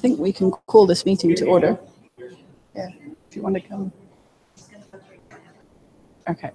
think we can call this meeting to order. Yeah, if you want to come. Okay.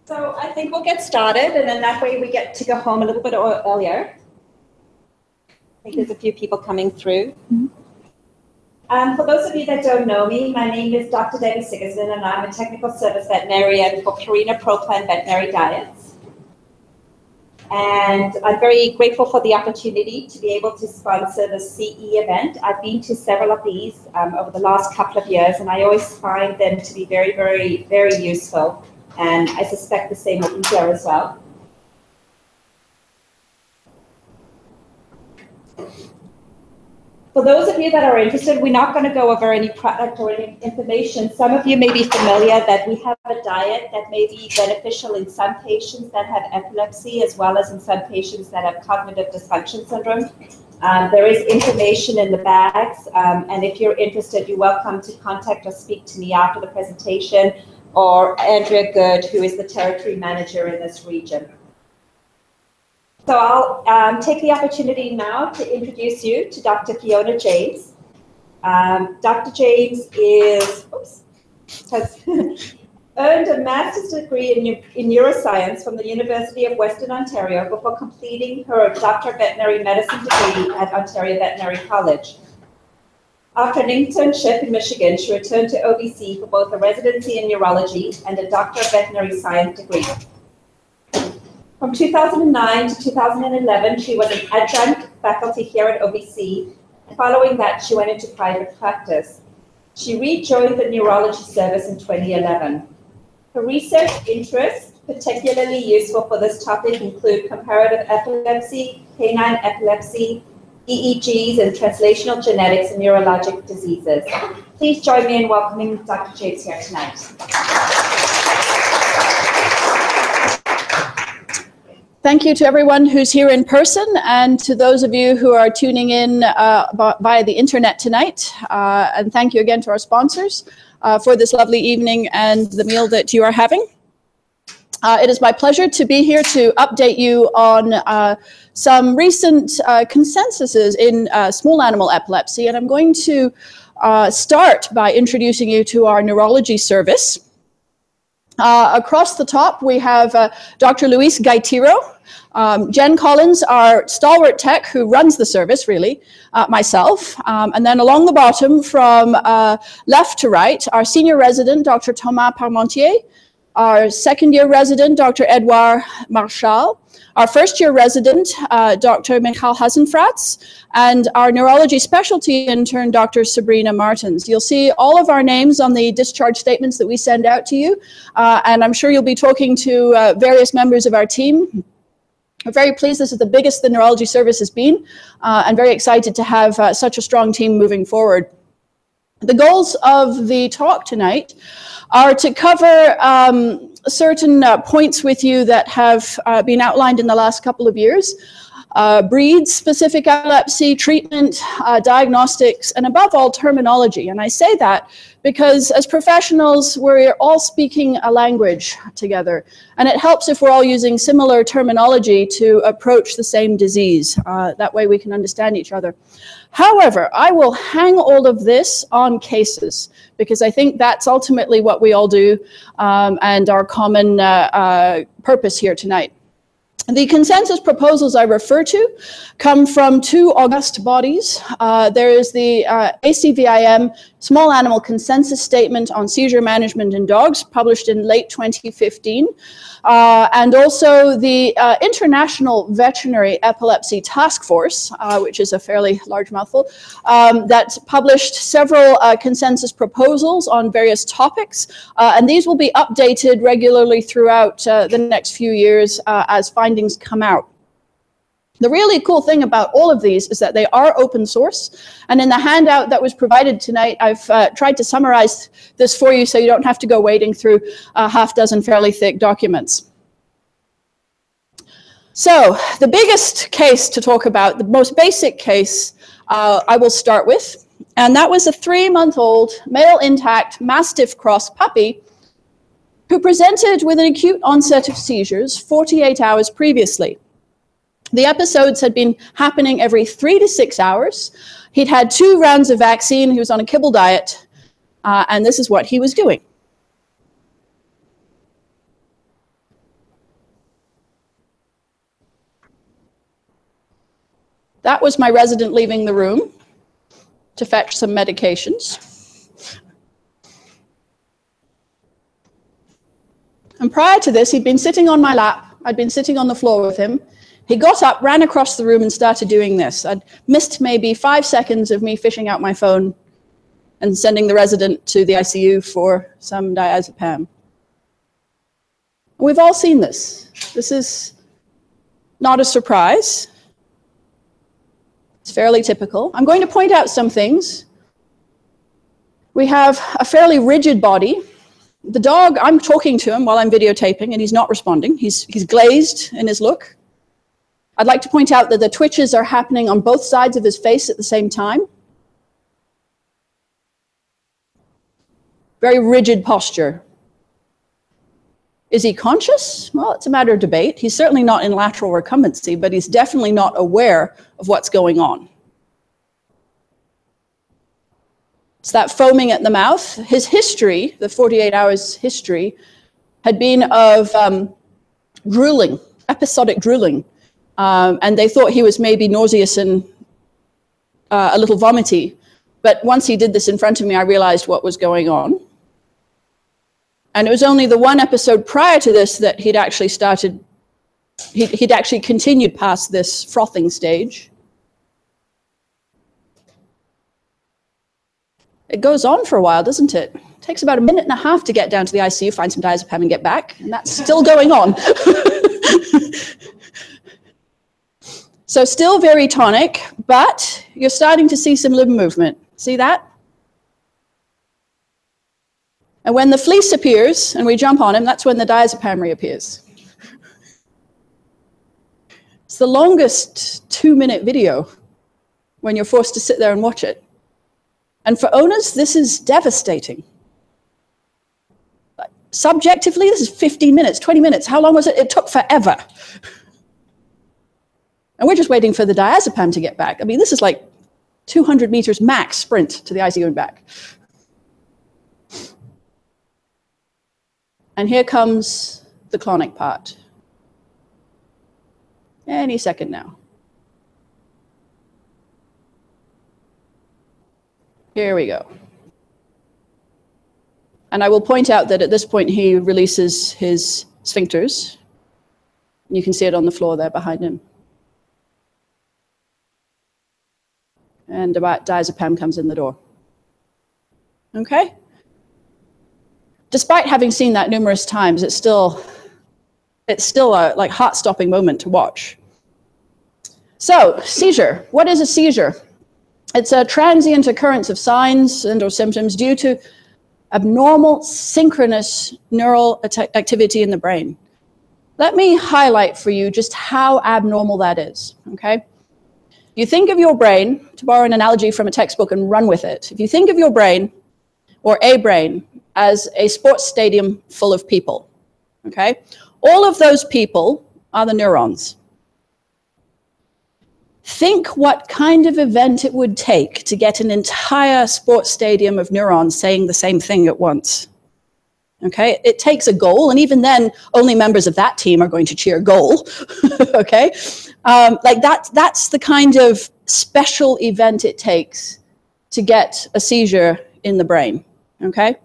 So I think we'll get started, and then that way we get to go home a little bit earlier. I think there's a few people coming through. For those of you that don't know me, my name is Dr. Debbie Sigerson, and I'm a technical service veterinarian for Purina ProPlan Veterinary Diets. And I'm very grateful for the opportunity to be able to sponsor the CE event. I've been to several of these over the last couple of years, and I always find them to be very, very, very useful. And I suspect the same will be here as well. For those of you that are interested, we're not going to go over any product or any information. Some of you may be familiar that we have a diet that may be beneficial in some patients that have epilepsy, as well as in some patients that have cognitive dysfunction syndrome. There is information in the bags, and if you're interested, you're welcome to contact or speak to me after the presentation, or Andrea Good, who is the territory manager in this region. So I'll take the opportunity now to introduce you to Dr. Fiona James. Dr. James has earned a master's degree in neuroscience from the University of Western Ontario before completing her Doctor of Veterinary Medicine degree at Ontario Veterinary College. After an internship in Michigan, she returned to OBC for both a residency in neurology and a Doctor of Veterinary Science degree. From 2009 to 2011, she was an adjunct faculty here at OBC. Following that, she went into private practice. She rejoined the neurology service in 2011. Her research interests, particularly useful for this topic, include comparative epilepsy, canine epilepsy, EEGs, and translational genetics and neurologic diseases. Please join me in welcoming Dr. James here tonight. Thank you to everyone who's here in person, and to those of you who are tuning in via the internet tonight. And thank you again to our sponsors for this lovely evening and the meal that you are having. It is my pleasure to be here to update you on some recent consensuses in small animal epilepsy, and I'm going to start by introducing you to our neurology service. Across the top, we have Dr. Luis Gaitiro, Jen Collins, our stalwart tech who runs the service, really, myself, and then along the bottom from left to right, our senior resident, Dr. Thomas Parmentier, our second-year resident, Dr. Edouard Marchal, our first-year resident, Dr. Michael Hasenfratz, and our neurology specialty intern, Dr. Sabrina Martins. You'll see all of our names on the discharge statements that we send out to you, and I'm sure you'll be talking to various members of our team. We're very pleased. This is the biggest the neurology service has been, and very excited to have such a strong team moving forward. The goals of the talk tonight are to cover certain points with you that have been outlined in the last couple of years. Breed-specific epilepsy, treatment, diagnostics, and above all, terminology. And I say that because as professionals, we're all speaking a language together. And it helps if we're all using similar terminology to approach the same disease. That way we can understand each other. However, I will hang all of this on cases, because I think that's ultimately what we all do and our common purpose here tonight. The consensus proposals I refer to come from two august bodies. There is the ACVIM Small Animal Consensus Statement on Seizure Management in Dogs, published in late 2015, and also the International Veterinary Epilepsy Task Force, which is a fairly large mouthful, that published several consensus proposals on various topics, and these will be updated regularly throughout the next few years as findings come out. The really cool thing about all of these is that they are open source, and in the handout that was provided tonight, I've tried to summarize this for you so you don't have to go wading through a half dozen fairly thick documents. So the biggest case to talk about, the most basic case, I will start with, and that was a 3-month-old male intact Mastiff cross puppy who presented with an acute onset of seizures 48 hours previously. The episodes had been happening every 3 to 6 hours. He'd had 2 rounds of vaccine, he was on a kibble diet, and this is what he was doing. That was my resident leaving the room to fetch some medications. And prior to this, he'd been sitting on my lap. I'd been sitting on the floor with him. He got up, ran across the room, and started doing this. I'd missed maybe 5 seconds of me fishing out my phone and sending the resident to the ICU for some diazepam. We've all seen this. This is not a surprise. It's fairly typical. I'm going to point out some things. We have a fairly rigid body. The dog, I'm talking to him while I'm videotaping, and he's not responding. He's glazed in his look. I'd like to point out that the twitches are happening on both sides of his face at the same time. Very rigid posture. Is he conscious? Well, it's a matter of debate. He's certainly not in lateral recumbency, but he's definitely not aware of what's going on. It's that foaming at the mouth. His history, the 48 hours history, had been of drooling, episodic drooling. And they thought he was maybe nauseous and a little vomity. But once he did this in front of me, I realized what was going on. And it was only the one episode prior to this that he'd actually started, he'd actually continued past this frothing stage. It goes on for a while, doesn't it? It takes about 1.5 minutes to get down to the ICU, find some diazepam and get back, and that's still going on. So still very tonic, but you're starting to see some limb movement. See that? And when the fleece appears and we jump on him, that's when the diazepam reappears. It's the longest 2-minute video when you're forced to sit there and watch it. And for owners, this is devastating. Subjectively, this is 15 minutes, 20 minutes. How long was it? It took forever. And we're just waiting for the diazepam to get back. I mean, this is like 200 meters max sprint to the ICU and back. And here comes the clonic part. Any second now. Here we go. And I will point out that at this point he releases his sphincters. You can see it on the floor there behind him. And diazepam comes in the door. Okay? Despite having seen that numerous times, it's still a like heart-stopping moment to watch. So, seizure. What is a seizure? It's a transient occurrence of signs and or symptoms due to abnormal synchronous neural activity in the brain. Let me highlight for you just how abnormal that is, okay? You think of your brain, to borrow an analogy from a textbook and run with it. If you think of your brain, or a brain, as a sports stadium full of people, okay? All of those people are the neurons. Think what kind of event it would take to get an entire sports stadium of neurons saying the same thing at once. Okay, it takes a goal, and even then, only members of that team are going to cheer goal. Okay, like that's the kind of special event it takes to get a seizure in the brain. Okay,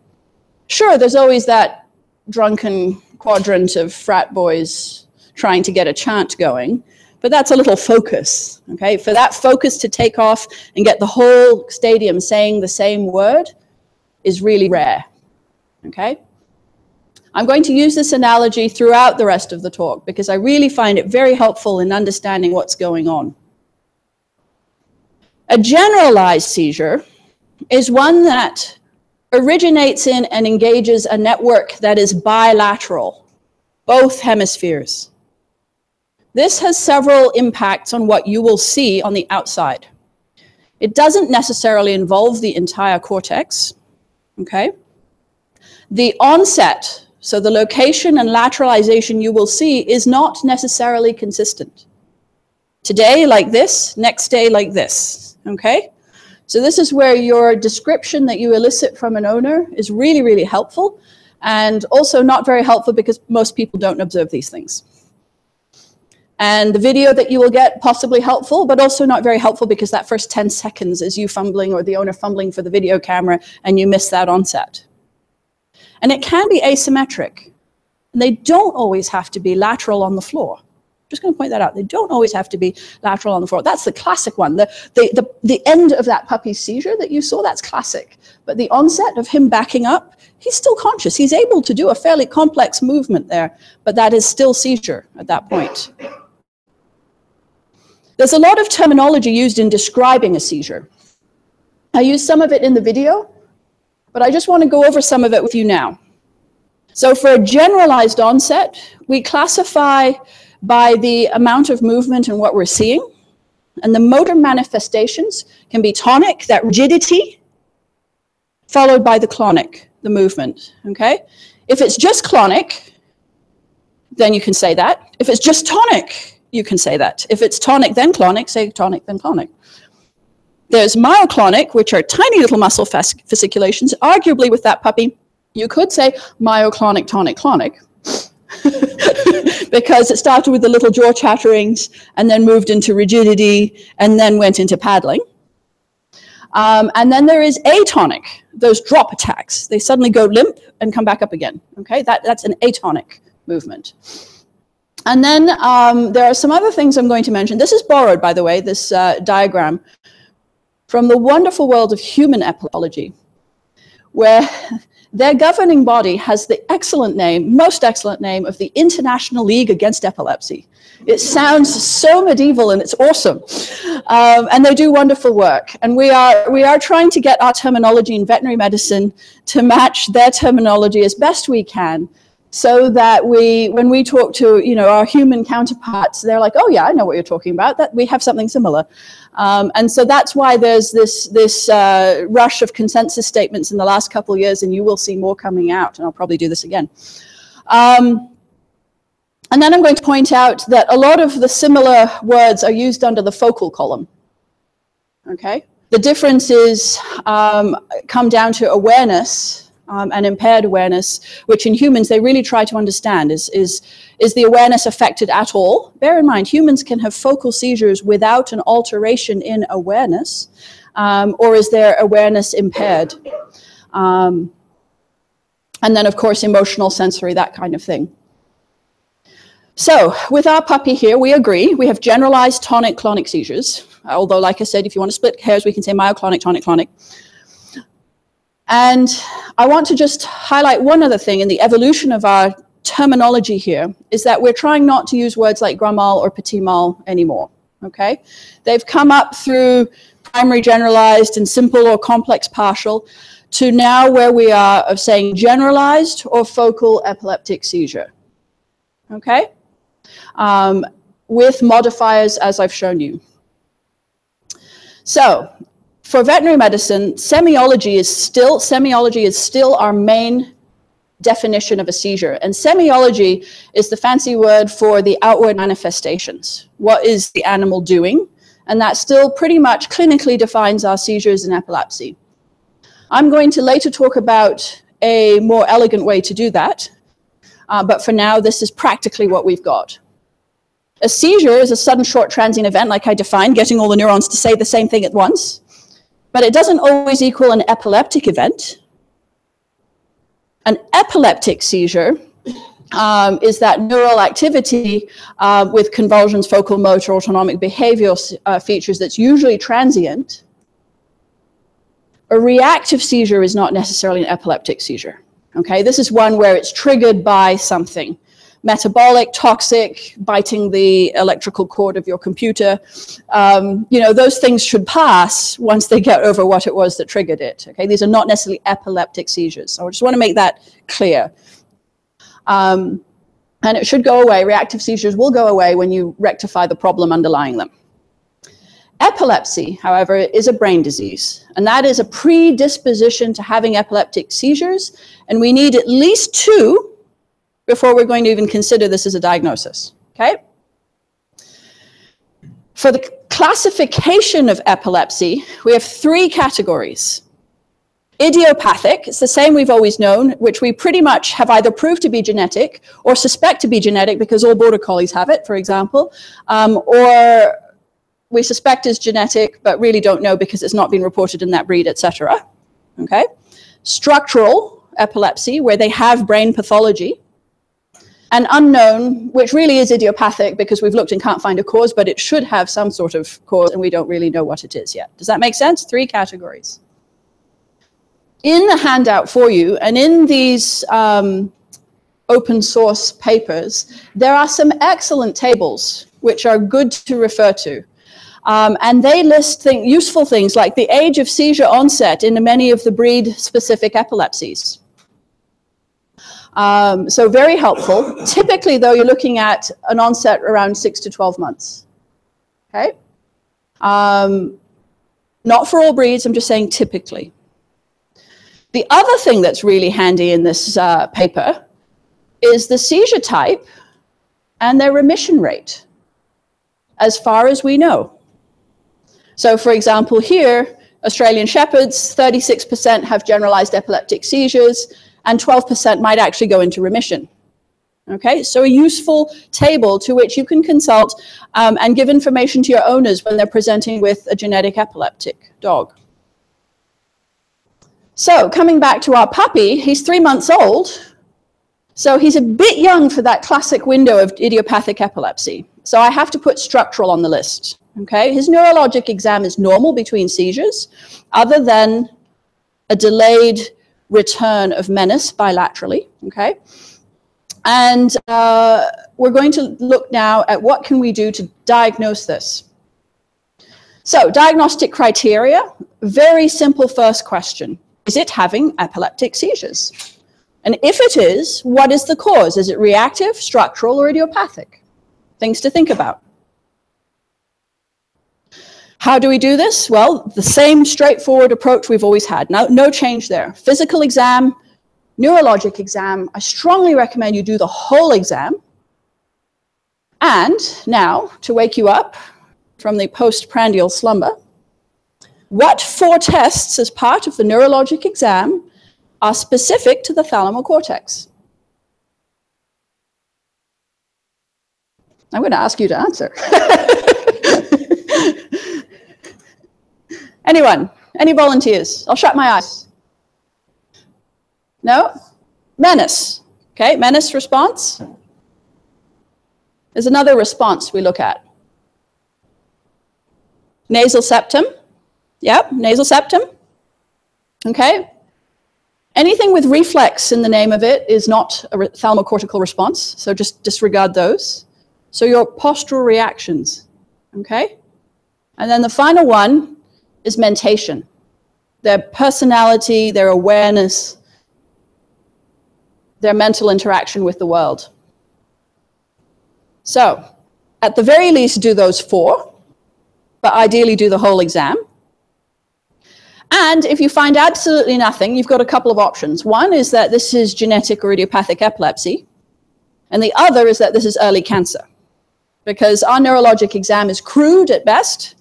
sure, there's always that drunken quadrant of frat boys trying to get a chant going, but that's a little focus. Okay, for that focus to take off and get the whole stadium saying the same word is really rare. Okay. I'm going to use this analogy throughout the rest of the talk because I really find it very helpful in understanding what's going on. A generalized seizure is one that originates in and engages a network that is bilateral, both hemispheres. This has several impacts on what you will see on the outside. It doesn't necessarily involve the entire cortex, okay? The onset, so the location and lateralization you will see, is not necessarily consistent. Today like this, next day like this, okay? So this is where your description that you elicit from an owner is really, really helpful, and also not very helpful because most people don't observe these things. And the video that you will get, possibly helpful, but also not very helpful because that first 10 seconds is you fumbling or the owner fumbling for the video camera and you miss that onset. And it can be asymmetric. And they don't always have to be lateral on the floor. I'm just going to point that out. They don't always have to be lateral on the floor. That's the classic one. The end of that puppy's seizure that you saw, that's classic. But the onset of him backing up, he's still conscious. He's able to do a fairly complex movement there, but that is still seizure at that point. There's a lot of terminology used in describing a seizure. I used some of it in the video, but I just want to go over some of it with you now. So for a generalized onset, we classify by the amount of movement and what we're seeing. And the motor manifestations can be tonic, that rigidity, followed by the clonic, the movement, okay? If it's just clonic, then you can say that. If it's just tonic, you can say that. If it's tonic, then clonic, say tonic, then clonic. There's myoclonic, which are tiny little muscle fasciculations. Arguably with that puppy, you could say myoclonic, tonic, clonic, because it started with the little jaw chatterings and then moved into rigidity and then went into paddling. And then there is atonic, those drop attacks. They suddenly go limp and come back up again. Okay, that's an atonic movement. And then there are some other things I'm going to mention. This is borrowed, by the way, this diagram, from the wonderful world of human epilepsy, where their governing body has the excellent name, most excellent name, of the International League Against Epilepsy. It sounds so medieval and it's awesome. And they do wonderful work. And we are trying to get our terminology in veterinary medicine to match their terminology as best we can, so that when we talk to our human counterparts, they're like, oh yeah, I know what you're talking about. That we have something similar. And so that's why there's this rush of consensus statements in the last couple of years, and you will see more coming out, and I'll probably do this again. And then I'm going to point out that a lot of the similar words are used under the focal column. Okay? The differences come down to awareness and impaired awareness, which in humans they really try to understand. Is the awareness affected at all? Bear in mind, humans can have focal seizures without an alteration in awareness, or is their awareness impaired? And then, of course, emotional, sensory, that kind of thing. So with our puppy here, we agree. We have generalized tonic-clonic seizures, although, like I said, if you want to split hairs, we can say myoclonic, tonic-clonic. And I want to just highlight one other thing in the evolution of our terminology here, is that we're trying not to use words like grand mal or petit mal anymore, okay? They've come up through primary generalized and simple or complex partial to now where we are of saying generalized or focal epileptic seizure, okay? With modifiers as I've shown you. So, for veterinary medicine, semiology is still our main definition of a seizure. And semiology is the fancy word for the outward manifestations. What is the animal doing? And that still pretty much clinically defines our seizures in epilepsy. I'm going to later talk about a more elegant way to do that. But for now, this is practically what we've got. A seizure is a sudden short transient event, like I defined, getting all the neurons to say the same thing at once. But it doesn't always equal an epileptic event. An epileptic seizure is that neural activity with convulsions, focal motor, autonomic behavioral features that's usually transient. A reactive seizure is not necessarily an epileptic seizure. Okay, this is one where it's triggered by something. Metabolic, toxic, biting the electrical cord of your computer. You know, those things should pass once they get over what it was that triggered it. Okay, these are not necessarily epileptic seizures. So I just want to make that clear. And it should go away. Reactive seizures will go away when you rectify the problem underlying them. Epilepsy, however, is a brain disease, and that is a predisposition to having epileptic seizures, and we need at least 2 before we're going to even consider this as a diagnosis, okay? For the classification of epilepsy, we have 3 categories. Idiopathic, it's the same we've always known, which we pretty much have either proved to be genetic or suspect to be genetic because all border collies have it, for example, or we suspect is genetic, but really don't know because it's not been reported in that breed, etc. Okay? Structural epilepsy, where they have brain pathology. And unknown, which really is idiopathic because we've looked and can't find a cause, but it should have some sort of cause and we don't really know what it is yet. Does that make sense? 3 categories. In the handout for you, and in these open source papers, there are some excellent tables which are good to refer to. And they list useful things like the age of seizure onset in many of the breed-specific epilepsies. So very helpful. Typically, though, you're looking at an onset around 6 to 12 months. Okay? Not for all breeds, I'm just saying typically. The other thing that's really handy in this paper is the seizure type and their remission rate, as far as we know. So, for example, here, Australian Shepherds, 36% have generalized epileptic seizures, and 12% might actually go into remission. Okay, so a useful table to which you can consult and give information to your owners when they're presenting with a genetic epileptic dog. So, coming back to our puppy, he's 3 months old, so he's a bit young for that classic window of idiopathic epilepsy. So I have to put structural on the list. Okay, his neurologic exam is normal between seizures, other than a delayed return of menace bilaterally. Okay, and we're going to look now at what can we do to diagnose this. So, diagnostic criteria, very simple first question. Is it having epileptic seizures? And if it is, what is the cause? Is it reactive, structural, or idiopathic? Things to think about. How do we do this? Well, the same straightforward approach we've always had. No change there. Physical exam, neurologic exam. I strongly recommend you do the whole exam. And now, to wake you up from the postprandial slumber, what 4 tests as part of the neurologic exam are specific to the thalamocortex? I'm going to ask you to answer. Anyone? Any volunteers? I'll shut my eyes. No? Menace. Okay, menace response. There's another response we look at. Nasal septum. Yep, nasal septum. Okay. Anything with reflex in the name of it is not a thalamocortical response, so just disregard those. So your postural reactions, okay? And then the final one is mentation. Their personality, their awareness, their mental interaction with the world. So, at the very least, do those 4, but ideally do the whole exam. And if you find absolutely nothing, you've got a couple of options. One is that this is genetic or idiopathic epilepsy, and the other is that this is early cancer. Because our neurologic exam is crude at best,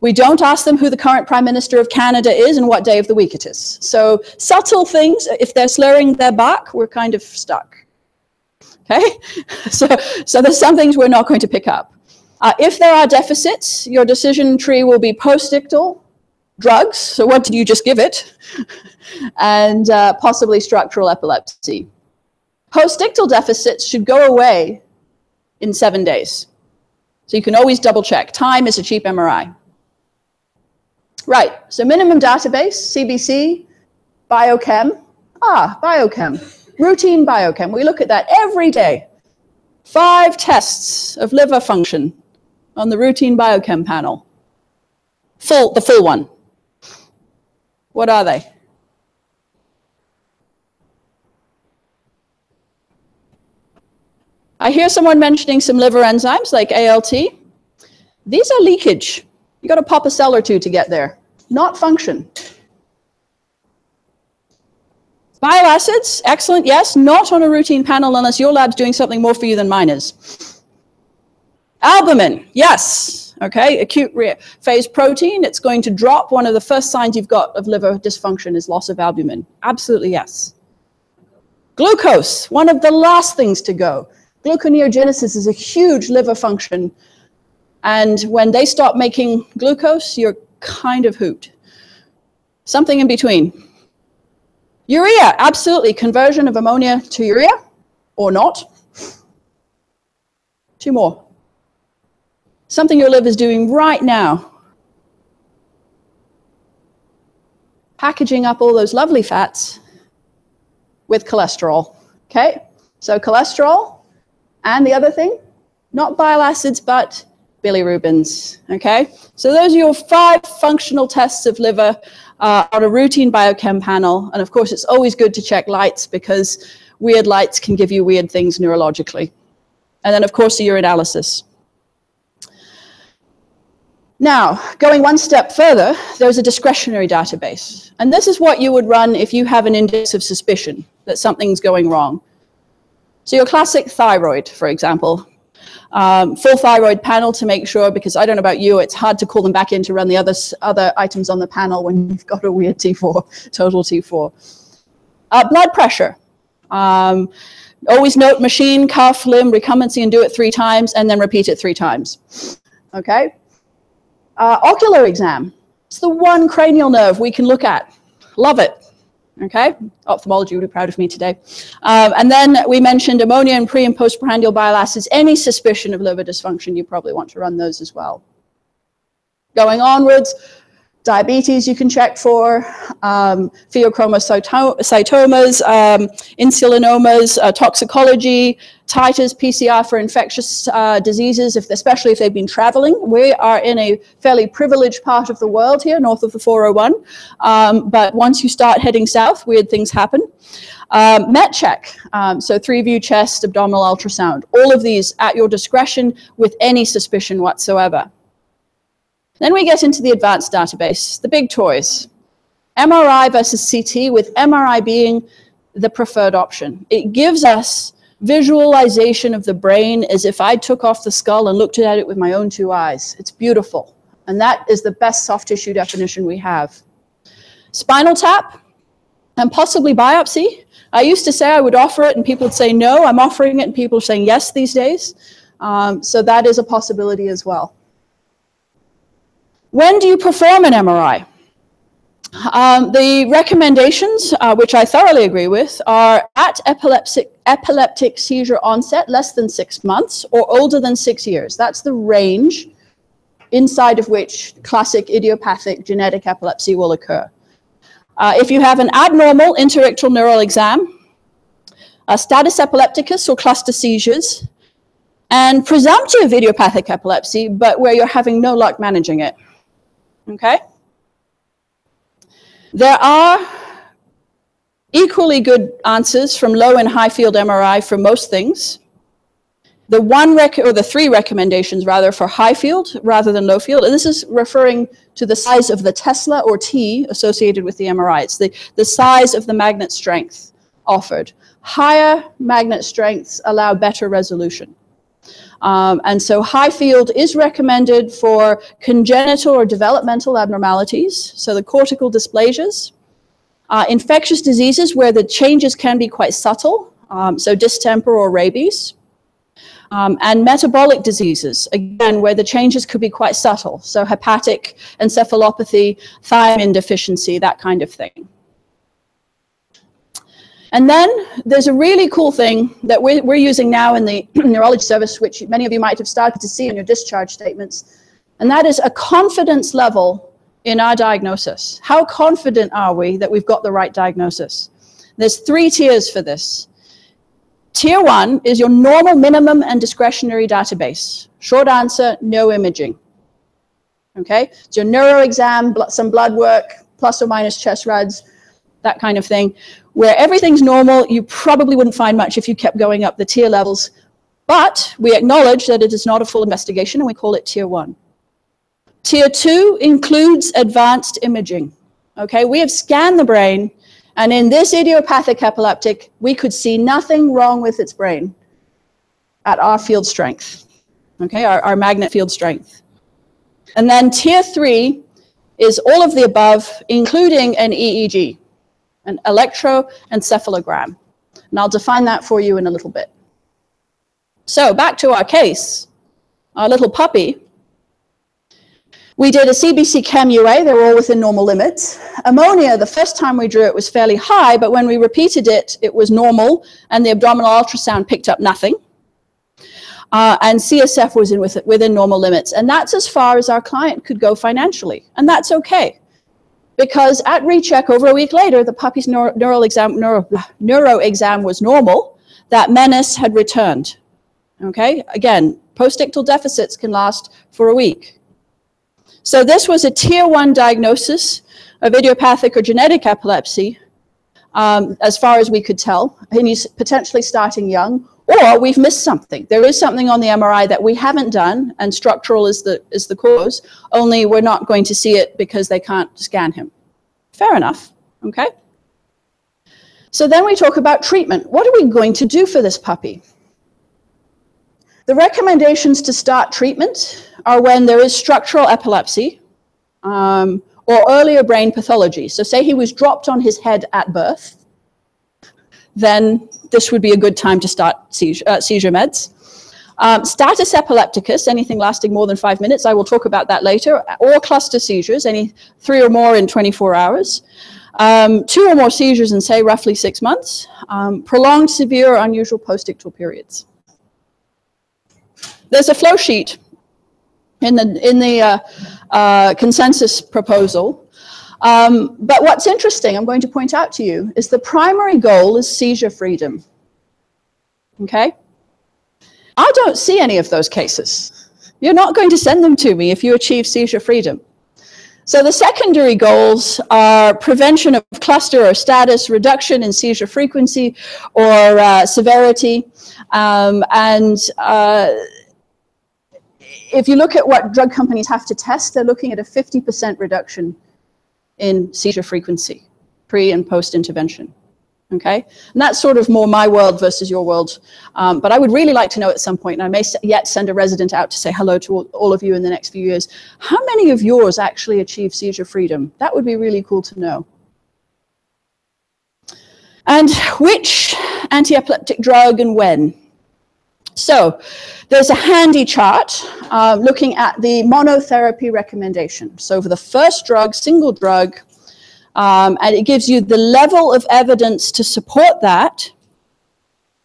We don't ask them who the current Prime Minister of Canada is and what day of the week it is. So subtle things, if they're slurring their back, we're kind of stuck. Okay, so there's some things we're not going to pick up. If there are deficits, your decision tree will be postictal, drugs, so what did you just give it, and possibly structural epilepsy. Postictal deficits should go away in 7 days. So you can always double check. Time is a cheap MRI. Right, so minimum database, CBC, biochem. Biochem, routine biochem. We look at that every day. 5 tests of liver function on the routine biochem panel. The full one. What are they? I hear someone mentioning some liver enzymes like ALT. These are leakage. You got to pop a cell or two to get there, not function. Bile acids, excellent, yes, not on a routine panel unless your lab's doing something more for you than mine is. Albumin, yes, okay, acute phase protein, it's going to drop. One of the first signs you've got of liver dysfunction is loss of albumin. Absolutely, yes. Glucose, one of the last things to go. Gluconeogenesis is a huge liver function. And when they stop making glucose, you're kind of hooped. Something in between. Urea, absolutely. Conversion of ammonia to urea, or not. 2 more. Something your liver is doing right now. Packaging up all those lovely fats with cholesterol. Okay? So cholesterol, and the other thing, not bile acids, but bilirubins, okay? So those are your 5 functional tests of liver on a routine biochem panel. And of course, it's always good to check lights because weird lights can give you weird things neurologically. And then of course, the urinalysis. Now, going one step further, there's a discretionary database. And this is what you would run if you have an index of suspicion that something's going wrong. So your classic thyroid, for example, full thyroid panel to make sure, because I don't know about you, it's hard to call them back in to run the other items on the panel when you've got a weird T4, total T4. Blood pressure. Always note machine, cuff, limb, recumbency, and do it 3 times, and then repeat it 3 times. Okay? Ocular exam. It's the one cranial nerve we can look at. Love it. Okay, ophthalmology would be proud of me today. And then we mentioned ammonia and pre- and postprandial bile acids. Any suspicion of liver dysfunction, you probably want to run those as well. Going onwards, diabetes you can check for, pheochromocytomas, insulinomas, toxicology, titers, PCR for infectious diseases, especially if they've been traveling. We are in a fairly privileged part of the world here, north of the 401. But once you start heading south, weird things happen. Met check, so 3-view chest, abdominal ultrasound. All of these at your discretion with any suspicion whatsoever. Then we get into the advanced database, the big toys. MRI versus CT, with MRI being the preferred option. It gives us visualization of the brain as if I took off the skull and looked at it with my own 2 eyes. It's beautiful. And that is the best soft tissue definition we have. Spinal tap and possibly biopsy. I used to say I would offer it and people would say no. I'm offering it and people are saying yes these days. So that is a possibility as well. When do you perform an MRI? The recommendations, which I thoroughly agree with, are at epileptic seizure onset, less than 6 months, or older than 6 years. That's the range inside of which classic idiopathic genetic epilepsy will occur. If you have an abnormal interictal neural exam, a status epilepticus or cluster seizures, and presumptive idiopathic epilepsy, but where you're having no luck managing it. Okay? There are equally good answers from low and high field MRI for most things. The 3 recommendations rather for high field rather than low field, and this is referring to the size of the Tesla or T associated with the MRI. It's the size of the magnet strength offered. Higher magnet strengths allow better resolution. And so high field is recommended for congenital or developmental abnormalities, so the cortical dysplasias, infectious diseases where the changes can be quite subtle, so distemper or rabies, and metabolic diseases, again, where the changes could be quite subtle, so hepatic encephalopathy, thiamine deficiency, that kind of thing. And then there's a really cool thing that we're using now in the neurology service, which many of you might have started to see in your discharge statements, and that is a confidence level in our diagnosis. How confident are we that we've got the right diagnosis? There's 3 tiers for this. Tier 1 is your normal minimum and discretionary database. Short answer, no imaging. Okay, it's your neuro exam, some blood work, plus or minus chest rads, that kind of thing. Where everything's normal, you probably wouldn't find much if you kept going up the tier levels. But we acknowledge that it is not a full investigation, and we call it Tier 1. Tier 2 includes advanced imaging. Okay, we have scanned the brain, and in this idiopathic epileptic, we could see nothing wrong with its brain at our field strength, okay, our magnet field strength. And then Tier 3 is all of the above, including an EEG, an electroencephalogram. And I'll define that for you in a little bit. So back to our case, our little puppy. We did a CBC Chem UA, they were all within normal limits. Ammonia, the first time we drew it was fairly high, but when we repeated it, it was normal, and the abdominal ultrasound picked up nothing. And CSF was within normal limits, and that's as far as our client could go financially, and that's okay. Because at recheck over a week later, the puppy's neuro exam was normal, that menace had returned. Okay, again, postictal deficits can last for a week. So this was a Tier 1 diagnosis of idiopathic or genetic epilepsy, as far as we could tell, and he's potentially starting young, or we've missed something. There is something on the MRI that we haven't done, and structural is the cause, only we're not going to see it because they can't scan him. Fair enough, okay? So then we talk about treatment. What are we going to do for this puppy? The recommendations to start treatment are when there is structural epilepsy or earlier brain pathology. So say he was dropped on his head at birth, then this would be a good time to start seizure meds. Status epilepticus, anything lasting more than 5 minutes, I will talk about that later, or cluster seizures, any 3 or more in 24 hours. 2 or more seizures in, say, roughly 6 months. Prolonged severe or unusual postictal periods. There's a flow sheet in the consensus proposal. But what's interesting, I'm going to point out to you, is the primary goal is seizure freedom. Okay? I don't see any of those cases. You're not going to send them to me if you achieve seizure freedom. So the secondary goals are prevention of cluster or status, reduction in seizure frequency or severity, if you look at what drug companies have to test, they're looking at a 50% reduction in seizure frequency, pre and post intervention. Okay, and that's sort of more my world versus your world. But I would really like to know at some point, and I may yet send a resident out to say hello to all of you in the next few years, how many of yours actually achieve seizure freedom? That would be really cool to know. And which anti-epileptic drug and when? So there's a handy chart looking at the monotherapy recommendation. So for the first drug, single drug, and it gives you the level of evidence to support that,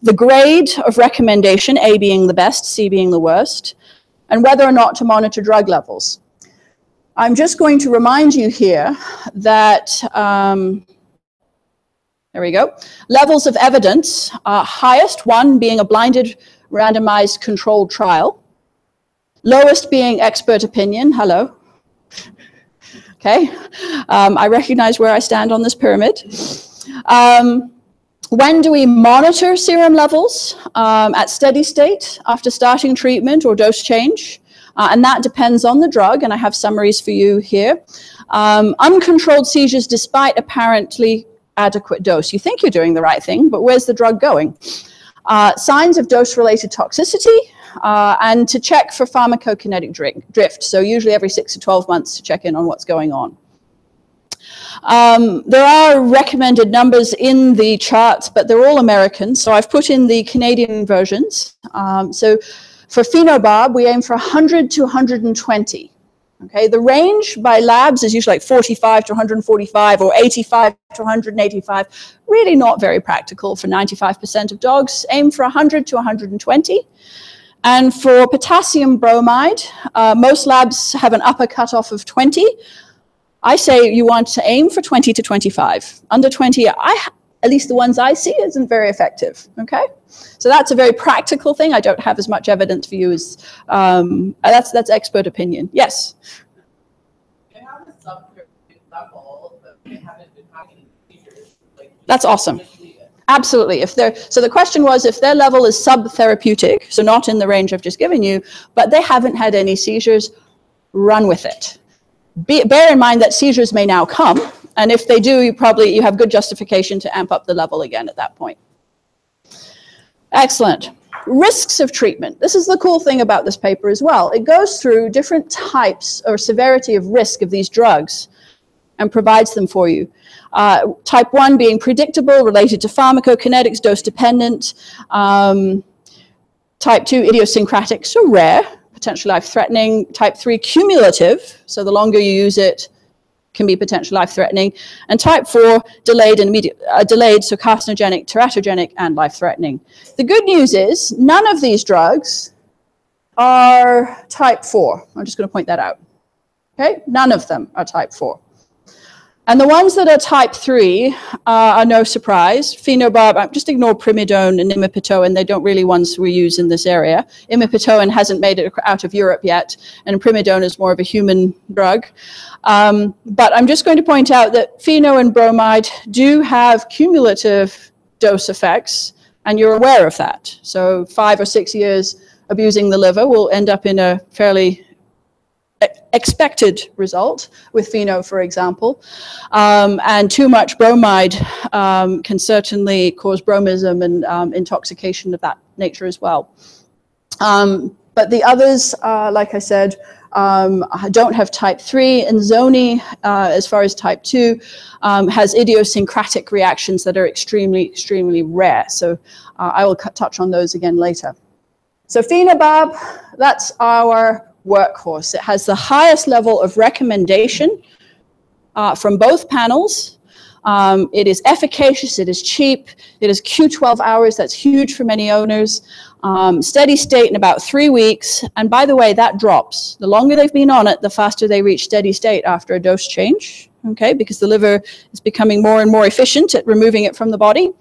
the grade of recommendation, A being the best, C being the worst, and whether or not to monitor drug levels. I'm just going to remind you here that, there we go, levels of evidence, highest one being a blinded randomized controlled trial, lowest being expert opinion, hello. Okay, I recognize where I stand on this pyramid. When do we monitor serum levels? At steady state, after starting treatment or dose change, and that depends on the drug, and I have summaries for you here. Uncontrolled seizures despite apparently adequate dose. You think you're doing the right thing, but where's the drug going? Signs of dose-related toxicity, and to check for pharmacokinetic drift. So usually every 6 to 12 months to check in on what's going on. There are recommended numbers in the charts, but they're all American. So I've put in the Canadian versions. So for phenobarb, we aim for 100 to 120. Okay, the range by labs is usually like 45 to 145 or 85 to 185. Really not very practical for 95% of dogs. Aim for 100 to 120. And for potassium bromide, most labs have an upper cutoff of 20. I say you want to aim for 20 to 25. Under 20, at least the ones I see, isn't very effective. Okay, so that's a very practical thing. I don't have as much evidence for you as that's expert opinion. Yes. They have a subtherapeutic level, but they haven't been having seizures. That's awesome. Absolutely. So the question was if their level is subtherapeutic, so not in the range I've just given you, but they haven't had any seizures, run with it. Bear in mind that seizures may now come, and if they do, you have good justification to amp up the level again at that point. Excellent. Risks of treatment. This is the cool thing about this paper as well. It goes through different types or severity of risk of these drugs and provides them for you. Type 1 being predictable, related to pharmacokinetics, dose-dependent. Type 2, idiosyncratic, so rare, potentially life-threatening. Type 3, cumulative, so the longer you use it, can be potentially life-threatening. And type 4, delayed, so carcinogenic, teratogenic, and life-threatening. The good news is none of these drugs are type 4. I'm just going to point that out. Okay, none of them are type 4. And the ones that are type 3 are no surprise. Phenobarb, just ignore primidone and imipitoin. They don't really ones we use in this area. Imipitoin hasn't made it out of Europe yet, and primidone is more of a human drug. But I'm just going to point out that pheno and bromide do have cumulative dose effects, and you're aware of that. So 5 or 6 years abusing the liver will end up in a fairly expected result with pheno, for example, and too much bromide can certainly cause bromism and intoxication of that nature as well. But the others, like I said, don't have type 3, and Zoni, as far as type 2, has idiosyncratic reactions that are extremely, extremely rare. So I will touch on those again later. So phenobarb, that's our workhorse. It has the highest level of recommendation from both panels. It is efficacious, it is cheap, it is Q12 hours, that's huge for many owners. Steady state in about 3 weeks, and by the way, that drops. The longer they've been on it, the faster they reach steady state after a dose change, okay, because the liver is becoming more and more efficient at removing it from the body.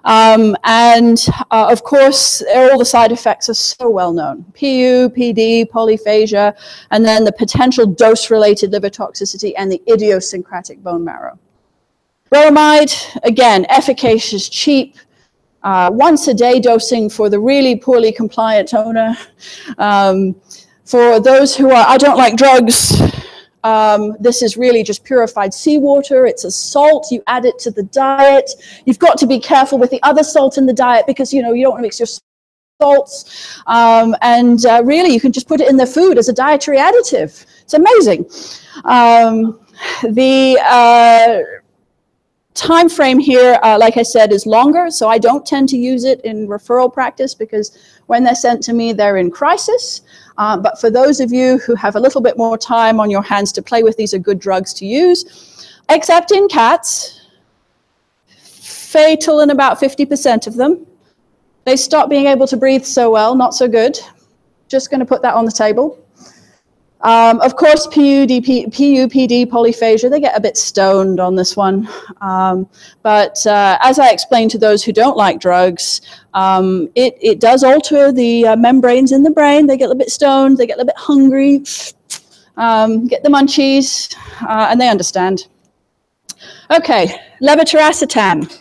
Of course, all the side effects are so well known. PU, PD, polyphagia, and then the potential dose-related liver toxicity and the idiosyncratic bone marrow. Bromide, again, efficacious, cheap, once a day dosing for the really poorly compliant owner. For those who are, I don't like drugs, this is really just purified seawater. It's a salt. You add it to the diet. You've got to be careful with the other salt in the diet because, you know, you don't want to mix your salts. Really, you can just put it in the food as a dietary additive. It's amazing. The time frame here, like I said, is longer. So I don't tend to use it in referral practice because when they're sent to me, they're in crisis. But for those of you who have a little bit more time on your hands to play with, these are good drugs to use, except in cats. Fatal in about 50% of them. They stop being able to breathe so well, not so good. Just going to put that on the table. Of course, PU, PD, polyphagia, they get a bit stoned on this one. But as I explained to those who don't like drugs, it does alter the membranes in the brain. They get a little bit stoned, they get a little bit hungry, get the munchies, and they understand. Okay, levetiracetam.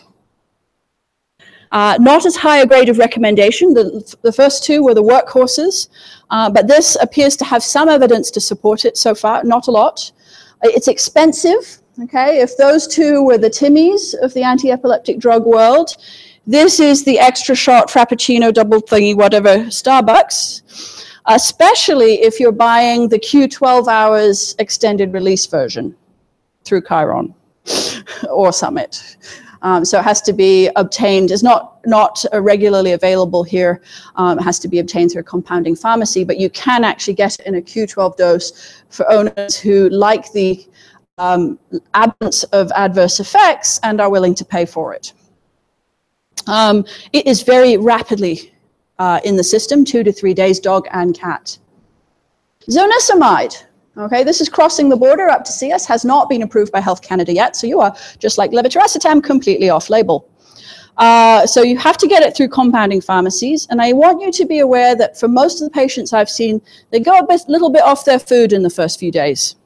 Not as high a grade of recommendation. The first two were the workhorses, but this appears to have some evidence to support it so far, not a lot. It's expensive, okay? If those two were the Timmies of the anti-epileptic drug world, This is the extra shot Frappuccino double thingy, whatever, Starbucks, especially if you're buying the Q12 hours extended release version through Chiron or Summit. So it has to be obtained. It's not regularly available here. It has to be obtained through a compounding pharmacy, but you can actually get it in a Q12 dose for owners who like the absence of adverse effects and are willing to pay for it. It is very rapidly in the system, 2 to 3 days, dog and cat. Zonisamide. Okay, this is crossing the border up to CS, has not been approved by Health Canada yet, so you are, just like levetiracetam, completely off-label. So you have to get it through compounding pharmacies, and I want you to be aware that for most of the patients I've seen, they go a little bit off their food in the first few days.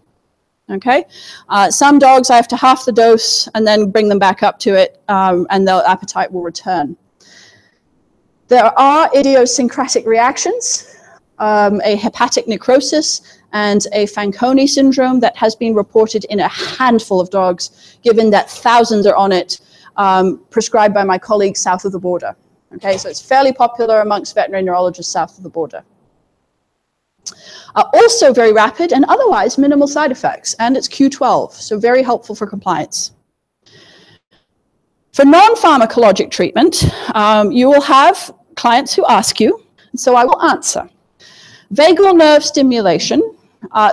Okay, some dogs I have to half the dose and then bring them back up to it, and their appetite will return. There are idiosyncratic reactions, a hepatic necrosis, and a Fanconi syndrome that has been reported in a handful of dogs, given that thousands are on it, prescribed by my colleagues south of the border. Okay, so it's fairly popular amongst veterinary neurologists south of the border. Also very rapid and otherwise minimal side effects, and it's Q12, so very helpful for compliance. For non-pharmacologic treatment, you will have clients who ask you, so I will answer. Vagal nerve stimulation,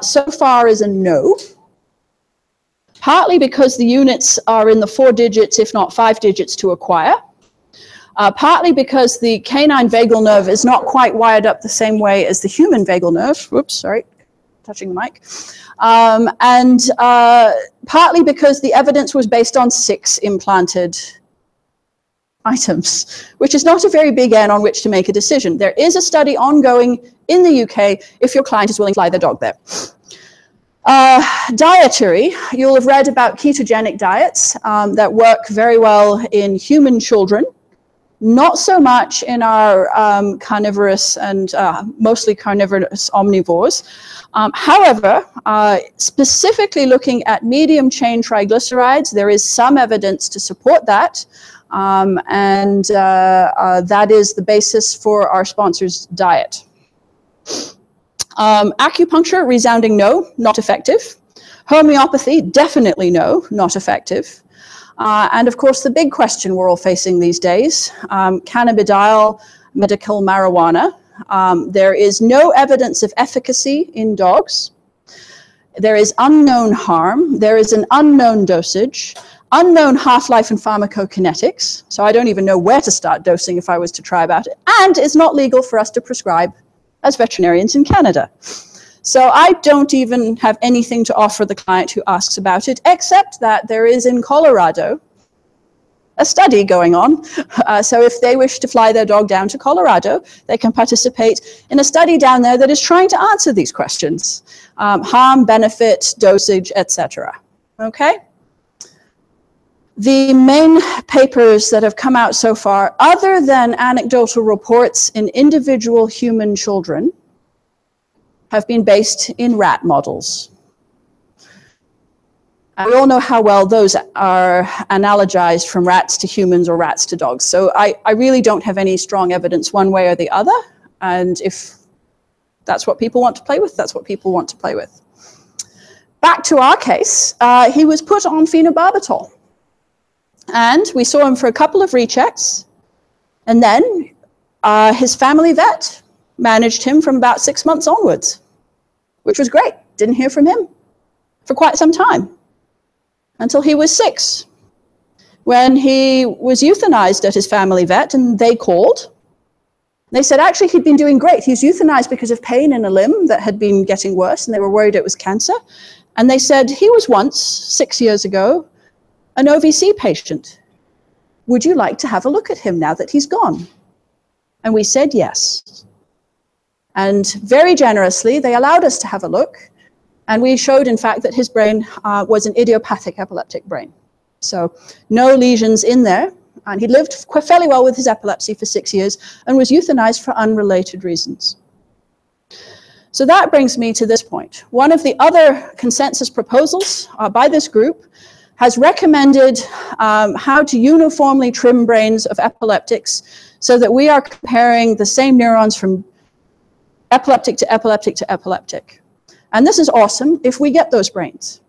so far is a no, partly because the units are in the 4 digits, if not 5 digits to acquire, partly because the canine vagal nerve is not quite wired up the same way as the human vagal nerve, whoops, sorry, touching the mic, and partly because the evidence was based on 6 implanted items, which is not a very big N on which to make a decision. There is a study ongoing in the UK if your client is willing to fly their dog there. Dietary, you'll have read about ketogenic diets that work very well in human children, not so much in our carnivorous and mostly carnivorous omnivores. However, specifically looking at medium chain triglycerides, there is some evidence to support that. And that is the basis for our sponsor's diet. Acupuncture, resounding no, not effective. Homeopathy, definitely no, not effective. And of course, the big question we're all facing these days, cannabidiol, medical marijuana. There is no evidence of efficacy in dogs. There is unknown harm. There is an unknown dosage. Unknown half-life and pharmacokinetics, so I don't even know where to start dosing if I was to try about it, and it's not legal for us to prescribe as veterinarians in Canada. So I don't even have anything to offer the client who asks about it, except that there is in Colorado a study going on. So if they wish to fly their dog down to Colorado, they can participate in a study down there that is trying to answer these questions. Harm, benefit, dosage, etc. Okay? The main papers that have come out so far, other than anecdotal reports in individual human children, have been based in rat models. And we all know how well those are analogized from rats to humans or rats to dogs. So I really don't have any strong evidence one way or the other. And if that's what people want to play with, that's what people want to play with. Back to our case, he was put on phenobarbital. And we saw him for a couple of rechecks. And then his family vet managed him from about 6 months onwards, which was great. Didn't hear from him for quite some time, until he was 6, when he was euthanized at his family vet, and they called. They said, actually, he'd been doing great. He was euthanized because of pain in a limb that had been getting worse, and they were worried it was cancer. And they said, he was once, 6 years ago, an OVC patient. Would you like to have a look at him now that he's gone? And we said yes. And very generously, they allowed us to have a look. And we showed, in fact, that his brain was an idiopathic epileptic brain. So no lesions in there. And he lived fairly well with his epilepsy for 6 years and was euthanized for unrelated reasons. So that brings me to this point. One of the other consensus proposals by this group has recommended how to uniformly trim brains of epileptics so that we are comparing the same neurons from epileptic to epileptic to epileptic. And this is awesome if we get those brains.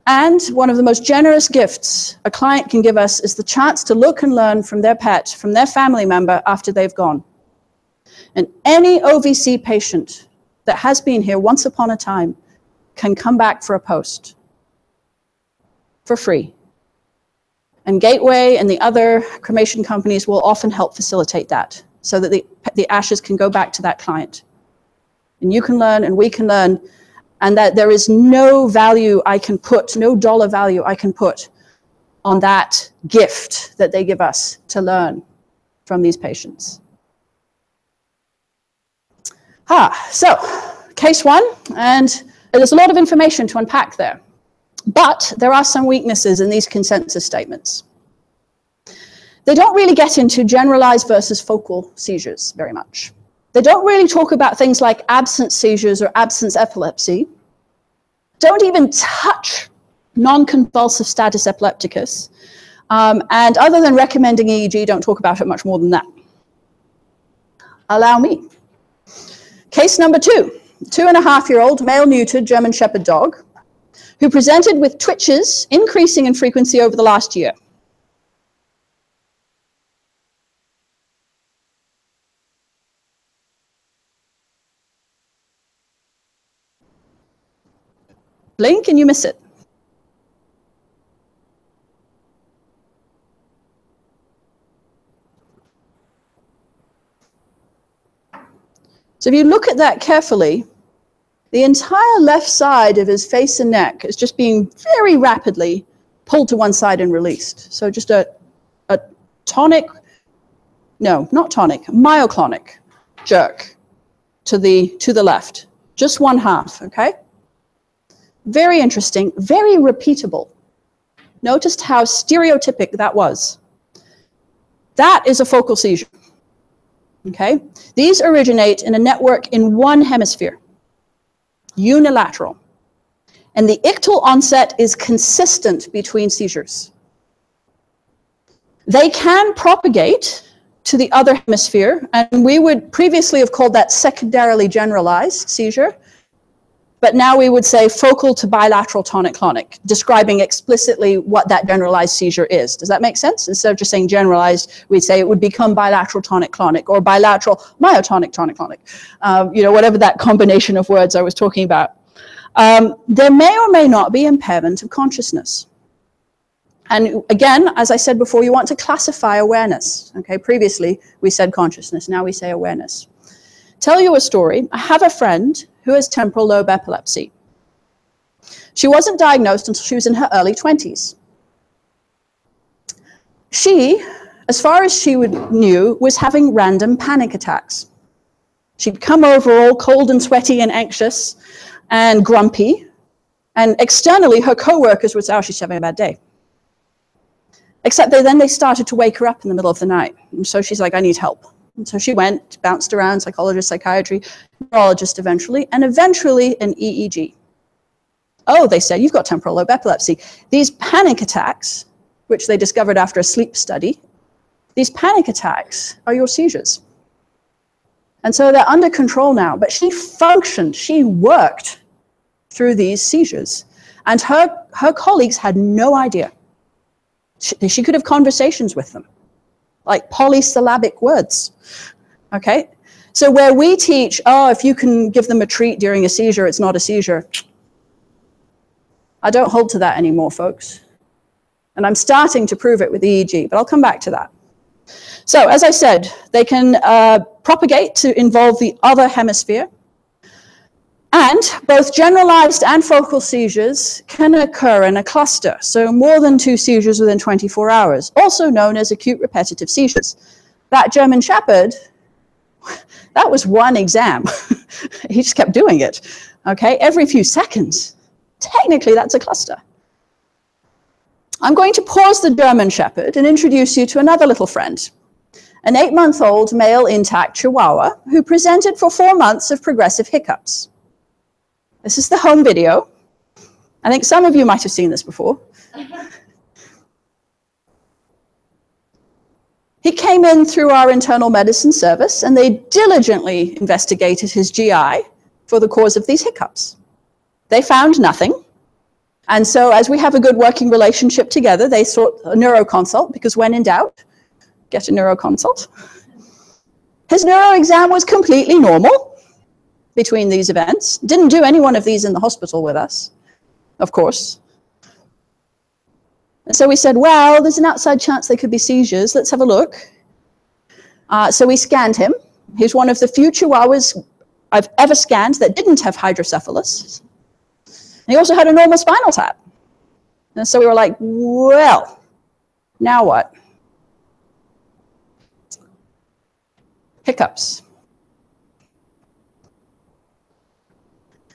And one of the most generous gifts a client can give us is the chance to look and learn from their pet, from their family member after they've gone. And any OVC patient that has been here once upon a time can come back for a post for free. And Gateway and the other cremation companies will often help facilitate that so that the ashes can go back to that client. And you can learn and we can learn, and that there is no value I can put, no dollar value I can put on that gift that they give us to learn from these patients. So case one, and there's a lot of information to unpack there, but there are some weaknesses in these consensus statements. They don't really get into generalized versus focal seizures very much. They don't really talk about things like absence seizures or absence epilepsy. Don't even touch non-convulsive status epilepticus. And other than recommending EEG, don't talk about it much more than that. Allow me. Case number 2, 2.5-year-old male neutered German Shepherd dog who presented with twitches increasing in frequency over the last year. Blink and you miss it. So if you look at that carefully, the entire left side of his face and neck is just being very rapidly pulled to one side and released. So just a tonic, no, not tonic, myoclonic jerk to the left. Just one half, okay? Very interesting, very repeatable. Noticed how stereotypic that was. That is a focal seizure. Okay? These originate in a network in one hemisphere, unilateral. And the ictal onset is consistent between seizures. They can propagate to the other hemisphere, and we would previously have called that secondarily generalized seizure. But now we would say focal to bilateral tonic-clonic, describing explicitly what that generalized seizure is. Does that make sense? Instead of just saying generalized, we'd say it would become bilateral tonic-clonic or bilateral myotonic tonic-clonic, you know, whatever that combination of words I was talking about. There may or may not be impairment of consciousness. And again, as I said before, you want to classify awareness. Okay, previously we said consciousness, now we say awareness. Tell you a story. I have a friend who has temporal lobe epilepsy. She wasn't diagnosed until she was in her early 20s. She, as far as she knew, was having random panic attacks. She'd come over all cold and sweaty and anxious and grumpy, and externally her co-workers would say, oh, she's having a bad day. Except then they started to wake her up in the middle of the night. And so she's like, I need help. And so she went, bounced around, psychologist, psychiatry, neurologist eventually, and eventually an EEG. Oh, they said, you've got temporal lobe epilepsy. These panic attacks, which they discovered after a sleep study, these panic attacks are your seizures. And so they're under control now, but she functioned, she worked through these seizures. And her colleagues had no idea. She could have conversations with them, like polysyllabic words, okay? So where we teach, oh, if you can give them a treat during a seizure, it's not a seizure. I don't hold to that anymore, folks. And I'm starting to prove it with EEG, but I'll come back to that. So as I said, they can propagate to involve the other hemisphere. And both generalized and focal seizures can occur in a cluster, so more than 2 seizures within 24 hours, also known as acute repetitive seizures. That German Shepherd, that was one exam. He just kept doing it, okay, every few seconds. Technically, that's a cluster. I'm going to pause the German Shepherd and introduce you to another little friend, an 8-month-old male intact Chihuahua who presented for 4 months of progressive hiccups. This is the home video. I think some of you might have seen this before. He came in through our internal medicine service, and they diligently investigated his GI for the cause of these hiccups. They found nothing. And so as we have a good working relationship together, they sought a neuroconsult, because when in doubt, get a neuroconsult. His neuro exam was completely normal between these events. Didn't do any one of these in the hospital with us, of course. And so we said, well, there's an outside chance they could be seizures. Let's have a look. So we scanned him. He's one of the few Chihuahuas I've ever scanned that didn't have hydrocephalus. And he also had a normal spinal tap. And so we were like, well, now what? Hiccups.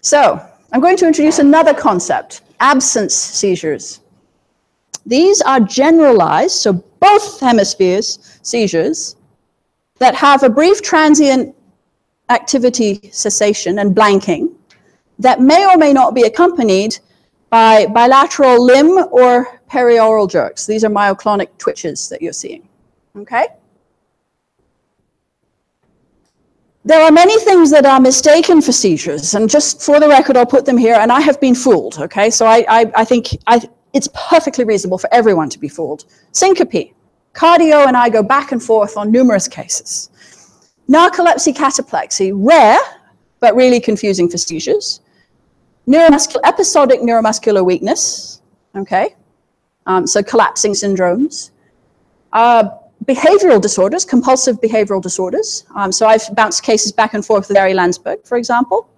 So I'm going to introduce another concept, absence seizures. These are generalized, so both hemispheres seizures, that have a brief transient activity cessation and blanking that may or may not be accompanied by bilateral limb or perioral jerks. These are myoclonic twitches that you're seeing, okay? There are many things that are mistaken for seizures, and just for the record, I'll put them here, and I have been fooled, okay? So I think it's perfectly reasonable for everyone to be fooled. Syncope. Cardio and I go back and forth on numerous cases. Narcolepsy, cataplexy, rare, but really confusing for seizures. Episodic neuromuscular weakness, okay? So collapsing syndromes. Behavioral disorders, compulsive behavioral disorders. So I've bounced cases back and forth with Barry Landsberg, for example.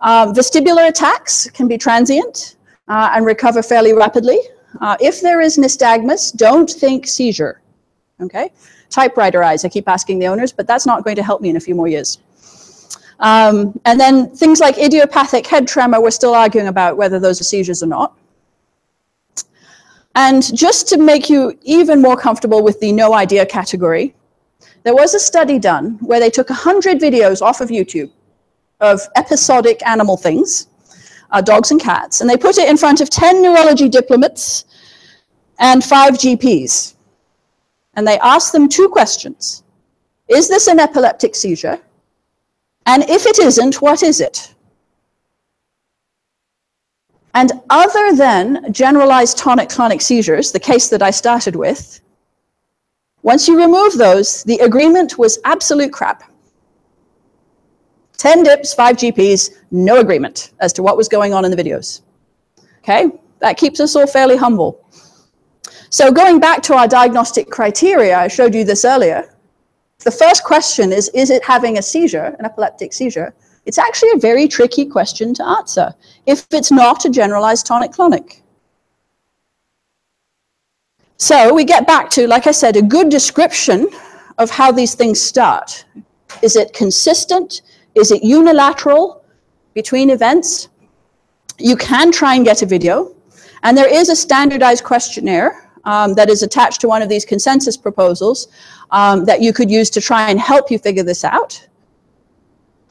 Vestibular attacks can be transient and recover fairly rapidly. If there is nystagmus, don't think seizure, okay? Typewriter eyes, I keep asking the owners, but that's not going to help me in a few more years. And then things like idiopathic head tremor, we're still arguing about whether those are seizures or not. And just to make you even more comfortable with the no idea category, there was a study done where they took 100 videos off of YouTube of episodic animal things, dogs and cats, and they put it in front of 10 neurology diplomates and 5 GPs. And they asked them 2 questions. Is this an epileptic seizure? And if it isn't, what is it? And other than generalized tonic-clonic seizures, the case that I started with, once you remove those, the agreement was absolute crap. 10 dips, 5 GPs, no agreement as to what was going on in the videos. Okay, that keeps us all fairly humble. So going back to our diagnostic criteria, I showed you this earlier. The first question is it having a seizure, an epileptic seizure? It's actually a very tricky question to answer if it's not a generalized tonic-clonic. So we get back to, like I said, a good description of how these things start. Is it consistent? Is it unilateral between events? You can try and get a video, and there is a standardized questionnaire that is attached to one of these consensus proposals that you could use to try and help you figure this out.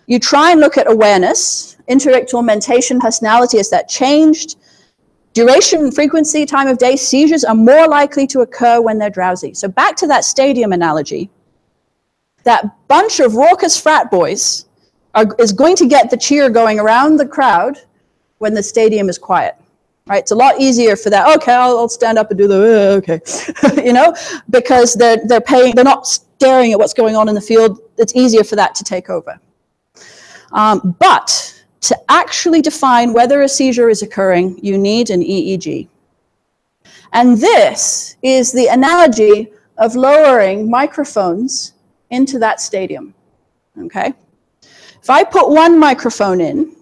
You try and look at awareness, interictal mentation, personality, is that changed? Duration, frequency, time of day, seizures are more likely to occur when they're drowsy. So back to that stadium analogy, that bunch of raucous frat boys is going to get the cheer going around the crowd when the stadium is quiet, right? It's a lot easier for that, okay, I'll stand up and do the, okay, you know, because they're not staring at what's going on in the field. It's easier for that to take over. But to actually define whether a seizure is occurring, you need an EEG. And this is the analogy of lowering microphones into that stadium, okay? If I put one microphone in,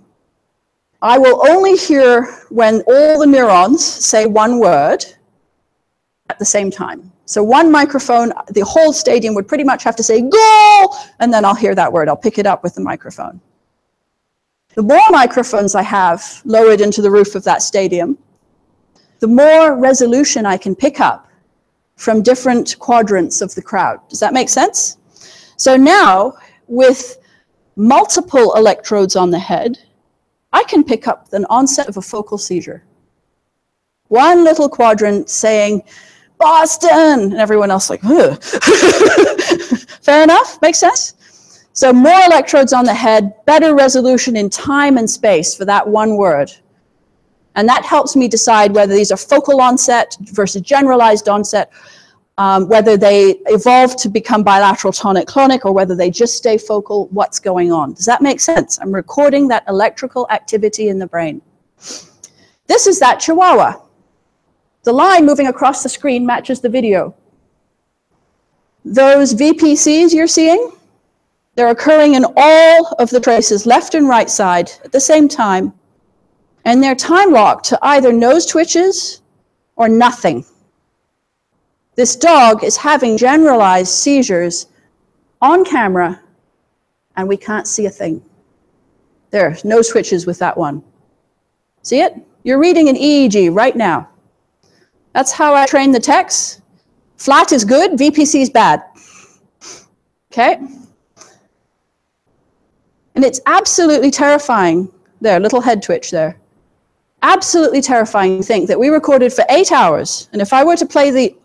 I will only hear when all the neurons say one word at the same time. So one microphone, the whole stadium would pretty much have to say, goal, and then I'll hear that word. I'll pick it up with the microphone. The more microphones I have lowered into the roof of that stadium, the more resolution I can pick up from different quadrants of the crowd. Does that make sense? So now, with multiple electrodes on the head, I can pick up the onset of a focal seizure. One little quadrant saying, Boston, and everyone else like, ugh. Fair enough, makes sense? So more electrodes on the head, better resolution in time and space for that one word. And that helps me decide whether these are focal onset versus generalized onset, whether they evolve to become bilateral tonic-clonic, or whether they just stay focal, what's going on. Does that make sense? I'm recording that electrical activity in the brain. This is that Chihuahua. The line moving across the screen matches the video. Those VPCs you're seeing, they're occurring in all of the traces, left and right side, at the same time. And they're time locked to either nose twitches or nothing. This dog is having generalized seizures on camera, and we can't see a thing. There, nose twitches with that one. See it? You're reading an EEG right now. That's how I train the techs. Flat is good, VPC is bad. Okay? And it's absolutely terrifying. There, little head twitch there. Absolutely terrifying to think that we recorded for 8 hours, and if I were to play the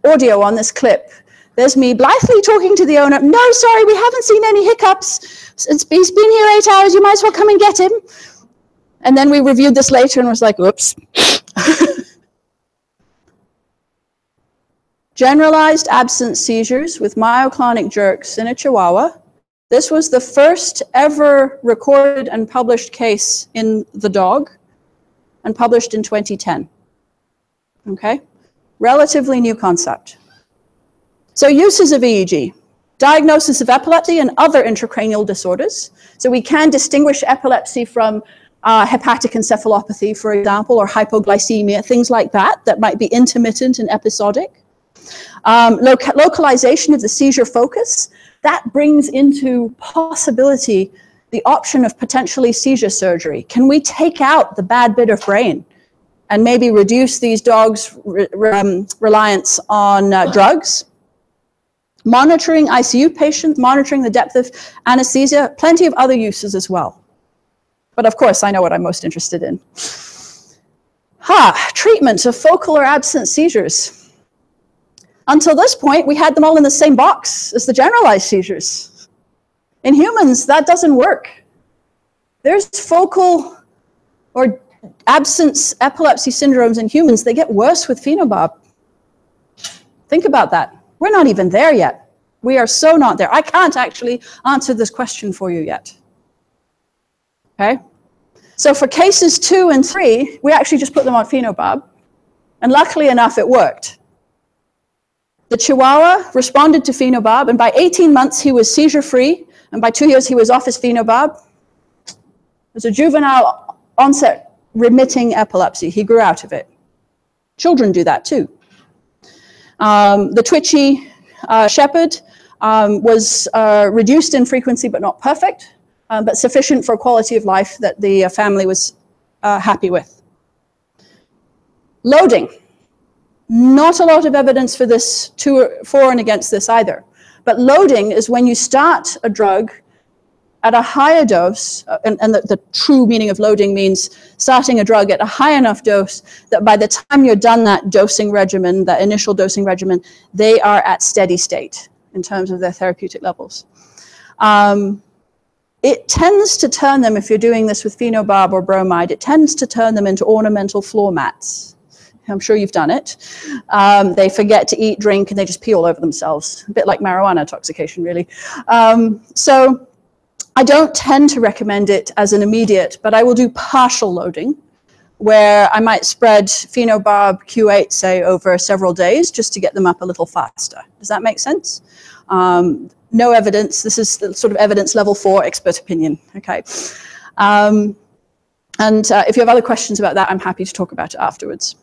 audio on this clip, there's me blithely talking to the owner, no, sorry, we haven't seen any hiccups. He's been here 8 hours, you might as well come and get him. And then we reviewed this later and was like, oops. Generalized absence seizures with myoclonic jerks in a Chihuahua. This was the first ever recorded and published case in the dog, and published in 2010. Okay? Relatively new concept. So uses of EEG. Diagnosis of epilepsy and other intracranial disorders. So we can distinguish epilepsy from hepatic encephalopathy, for example, or hypoglycemia, things like that, that might be intermittent and episodic. Localization of the seizure focus, that brings into possibility the option of potentially seizure surgery. Can we take out the bad bit of brain and maybe reduce these dogs' reliance on drugs? Monitoring ICU patients, monitoring the depth of anesthesia, plenty of other uses as well. But of course, I know what I'm most interested in. Treatment of focal or absent seizures. Until this point, we had them all in the same box as the generalized seizures. In humans, that doesn't work. There's focal or absence epilepsy syndromes in humans. They get worse with phenobarb. Think about that. We're not even there yet. We are so not there. I can't actually answer this question for you yet. Okay? So for cases 2 and 3, we actually just put them on phenobarb. And luckily enough, it worked. The Chihuahua responded to phenobarb, and by 18 months, he was seizure-free, and by 2 years, he was off his phenobarb. It was a juvenile onset remitting epilepsy. He grew out of it. Children do that too. The twitchy shepherd was reduced in frequency, but not perfect, but sufficient for quality of life that the family was happy with. Loading. Not a lot of evidence for this, for and against this either. But loading is when you start a drug at a higher dose, and the true meaning of loading means starting a drug at a high enough dose that by the time you're done that dosing regimen, that initial dosing regimen, they are at steady state in terms of their therapeutic levels. It tends to turn them, if you're doing this with phenobarb or bromide, it tends to turn them into ornamental floor mats. I'm sure you've done it. They forget to eat, drink, and they just pee all over themselves. A bit like marijuana intoxication, really. So I don't tend to recommend it as an immediate, but I will do partial loading, where I might spread phenobarb Q8, say, over several days, just to get them up a little faster. Does that make sense? No evidence. This is the sort of evidence level 4, expert opinion. Okay. If you have other questions about that, I'm happy to talk about it afterwards.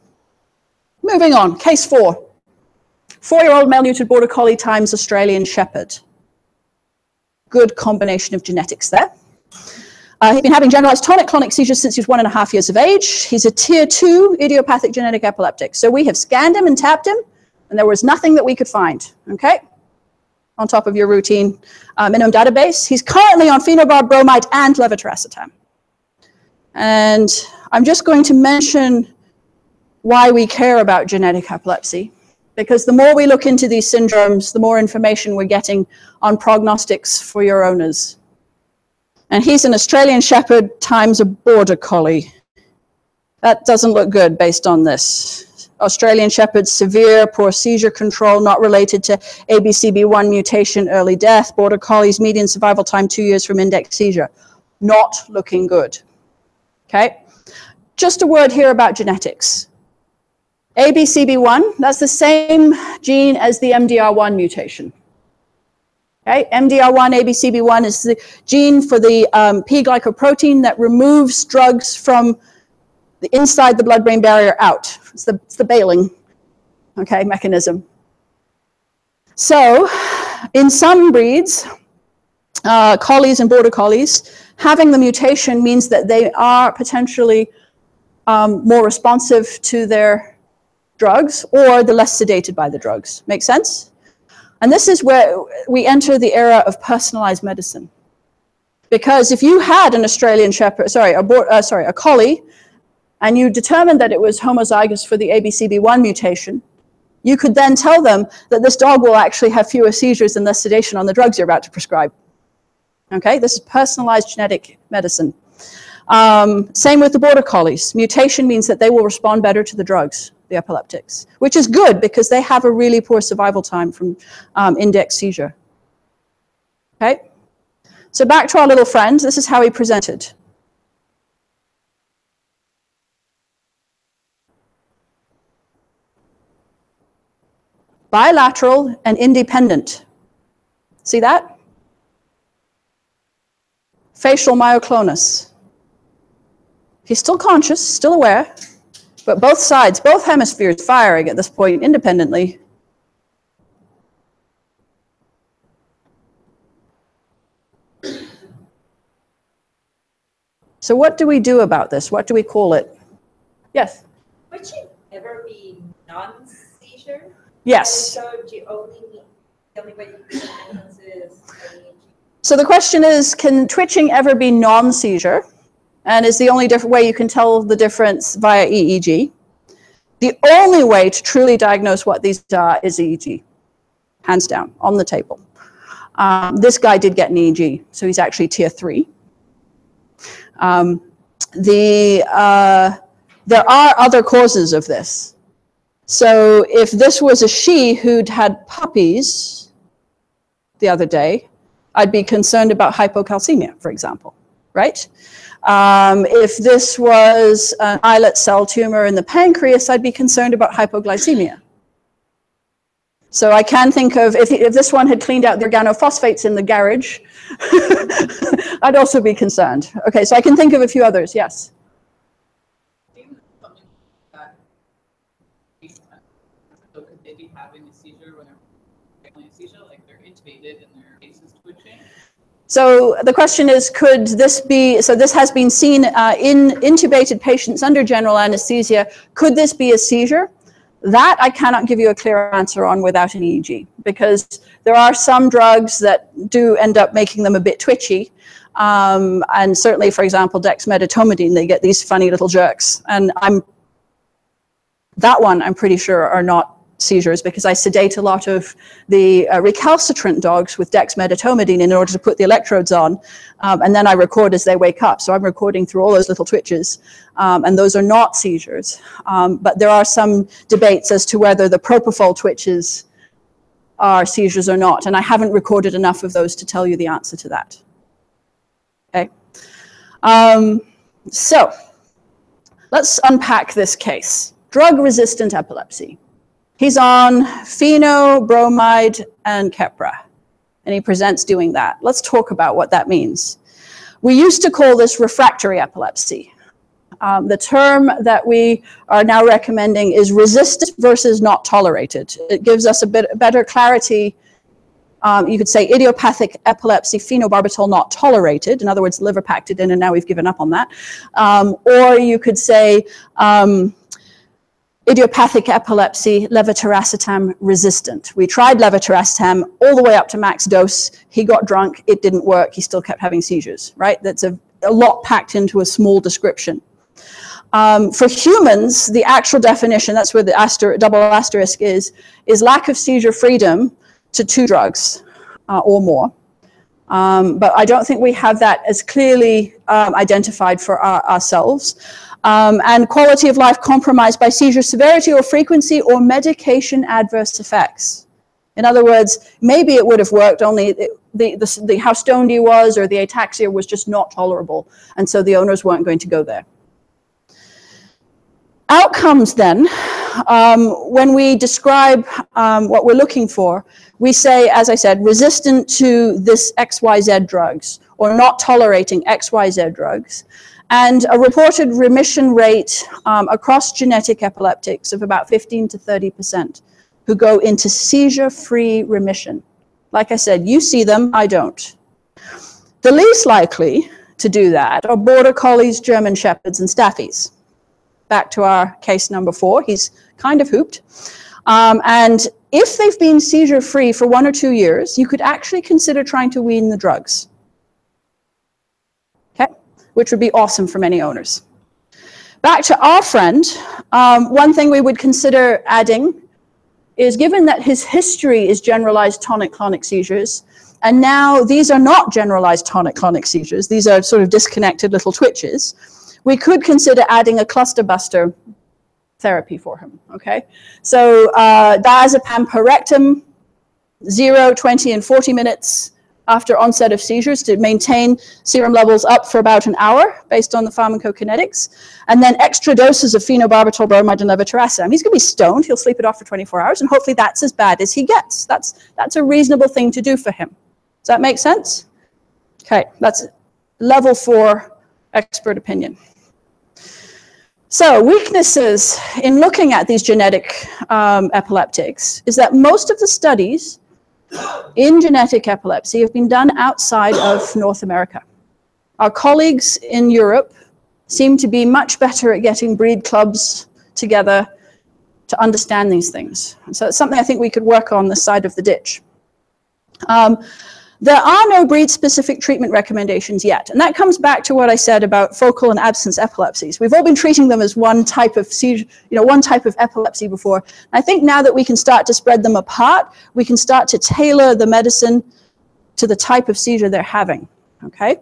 Moving on, case 4. 4-year-old male-neutered border collie times Australian shepherd. Good combination of genetics there. He's been having generalized tonic-clonic seizures since he was 1.5 years of age. He's a tier 2 idiopathic genetic epileptic. So we have scanned him and tapped him, and there was nothing that we could find, okay? On top of your routine minimum database. He's currently on phenobarb, bromide, and levetiracetam. And I'm just going to mention why we care about genetic epilepsy. Because the more we look into these syndromes, the more information we're getting on prognostics for your owners. And he's an Australian Shepherd times a Border Collie. That doesn't look good based on this. Australian Shepherd, severe, poor seizure control, not related to ABCB1 mutation, early death. Border Collies, median survival time 2 years from index seizure. Not looking good. Okay? Just a word here about genetics. ABCB1, that's the same gene as the MDR1 mutation. Okay, MDR1, ABCB1 is the gene for the P-glycoprotein that removes drugs from the inside the blood-brain barrier out. It's the bailing, okay, mechanism. So, in some breeds, collies and border collies, having the mutation means that they are potentially more responsive to their drugs, or they're less sedated by the drugs. Make sense? And this is where we enter the era of personalized medicine. Because if you had an Australian Shepherd, a collie, and you determined that it was homozygous for the ABCB1 mutation, you could then tell them that this dog will actually have fewer seizures and less sedation on the drugs you're about to prescribe. Okay, this is personalized genetic medicine. Same with the border collies. Mutation means that they will respond better to the drugs, the epileptics, which is good because they have a really poor survival time from index seizure. Okay, so back to our little friend. This is how he presented. Bilateral and independent. See that? Facial myoclonus. He's still conscious, still aware, but both sides, both hemispheres firing at this point independently. So what do we do about this? What do we call it? Yes? Would she ever be non-seizure? Yes. So the only way you can balance is So the question is, can twitching ever be non-seizure? And is the only different way you can tell the difference via EEG. The only way to truly diagnose what these are is EEG, hands down, on the table. This guy did get an EEG, so he's actually tier 3. There are other causes of this. So if this was a she who'd had puppies the other day, I'd be concerned about hypocalcemia, for example, right? If this was an islet cell tumor in the pancreas, I'd be concerned about hypoglycemia. So I can think of, if this one had cleaned out the organophosphates in the garage, I'd also be concerned. Okay, so I can think of a few others, yes. So could they be having a seizure when they're having a seizure, like they're intubated and their face is twitching? So the question is, could this be, so this has been seen in intubated patients under general anesthesia, could this be a seizure? That I cannot give you a clear answer on without an EEG, because there are some drugs that do end up making them a bit twitchy. And certainly, for example, dexmedetomidine, they get these funny little jerks. And that one I'm pretty sure are not seizures, because I sedate a lot of the recalcitrant dogs with dexmedetomidine in order to put the electrodes on, and then I record as they wake up. So I'm recording through all those little twitches, and those are not seizures. But there are some debates as to whether the propofol twitches are seizures or not, and I haven't recorded enough of those to tell you the answer to that. Okay. So let's unpack this case. Drug-resistant epilepsy. He's on pheno, bromide, and Keppra, and he presents doing that. Let's talk about what that means. We used to call this refractory epilepsy. The term that we are now recommending is resistant versus not tolerated. It gives us a bit better clarity. You could say idiopathic epilepsy, phenobarbital not tolerated. In other words, liver packed it in, and now we've given up on that. Or you could say idiopathic epilepsy, levetiracetam resistant. We tried levetiracetam all the way up to max dose. He got drunk. It didn't work. He still kept having seizures, right? That's a lot packed into a small description. For humans, the actual definition, that's where the double asterisk is lack of seizure freedom to 2 drugs or more. But I don't think we have that as clearly identified for ourselves. And quality of life compromised by seizure severity or frequency or medication adverse effects. In other words, maybe it would have worked, only how stoned he was or the ataxia was just not tolerable. And so the owners weren't going to go there. Outcomes then, when we describe what we're looking for, we say, as I said, resistant to this XYZ drugs or not tolerating XYZ drugs, and a reported remission rate across genetic epileptics of about 15 to 30% who go into seizure-free remission. Like I said, you see them, I don't. The least likely to do that are Border Collies, German Shepherds, and Staffies. Back to our case number 4, he's kind of hooped. And if they've been seizure-free for 1 or 2 years, you could actually consider trying to wean the drugs, okay? Which would be awesome for many owners. Back to our friend, one thing we would consider adding is, given that his history is generalized tonic-clonic seizures, and now these are not generalized tonic-clonic seizures, these are sort of disconnected little twitches, we could consider adding a cluster buster therapy for him, okay? So diazepam per rectum, 0, 20, and 40 minutes after onset of seizures to maintain serum levels up for about an hour based on the pharmacokinetics, and then extra doses of phenobarbital, bromide, and levetiracetam. He's going to be stoned. He'll sleep it off for 24 hours, and hopefully that's as bad as he gets. That's a reasonable thing to do for him. Does that make sense? Okay, that's level 4 expert opinion. So weaknesses in looking at these genetic epileptics is that most of the studies in genetic epilepsy have been done outside of North America. Our colleagues in Europe seem to be much better at getting breed clubs together to understand these things. And so it's something I think we could work on this side of the ditch. There are no breed-specific treatment recommendations yet, and that comes back to what I said about focal and absence epilepsies. We've all been treating them as one type of seizure, one type of epilepsy before. And I think now that we can start to spread them apart, we can start to tailor the medicine to the type of seizure they're having, okay?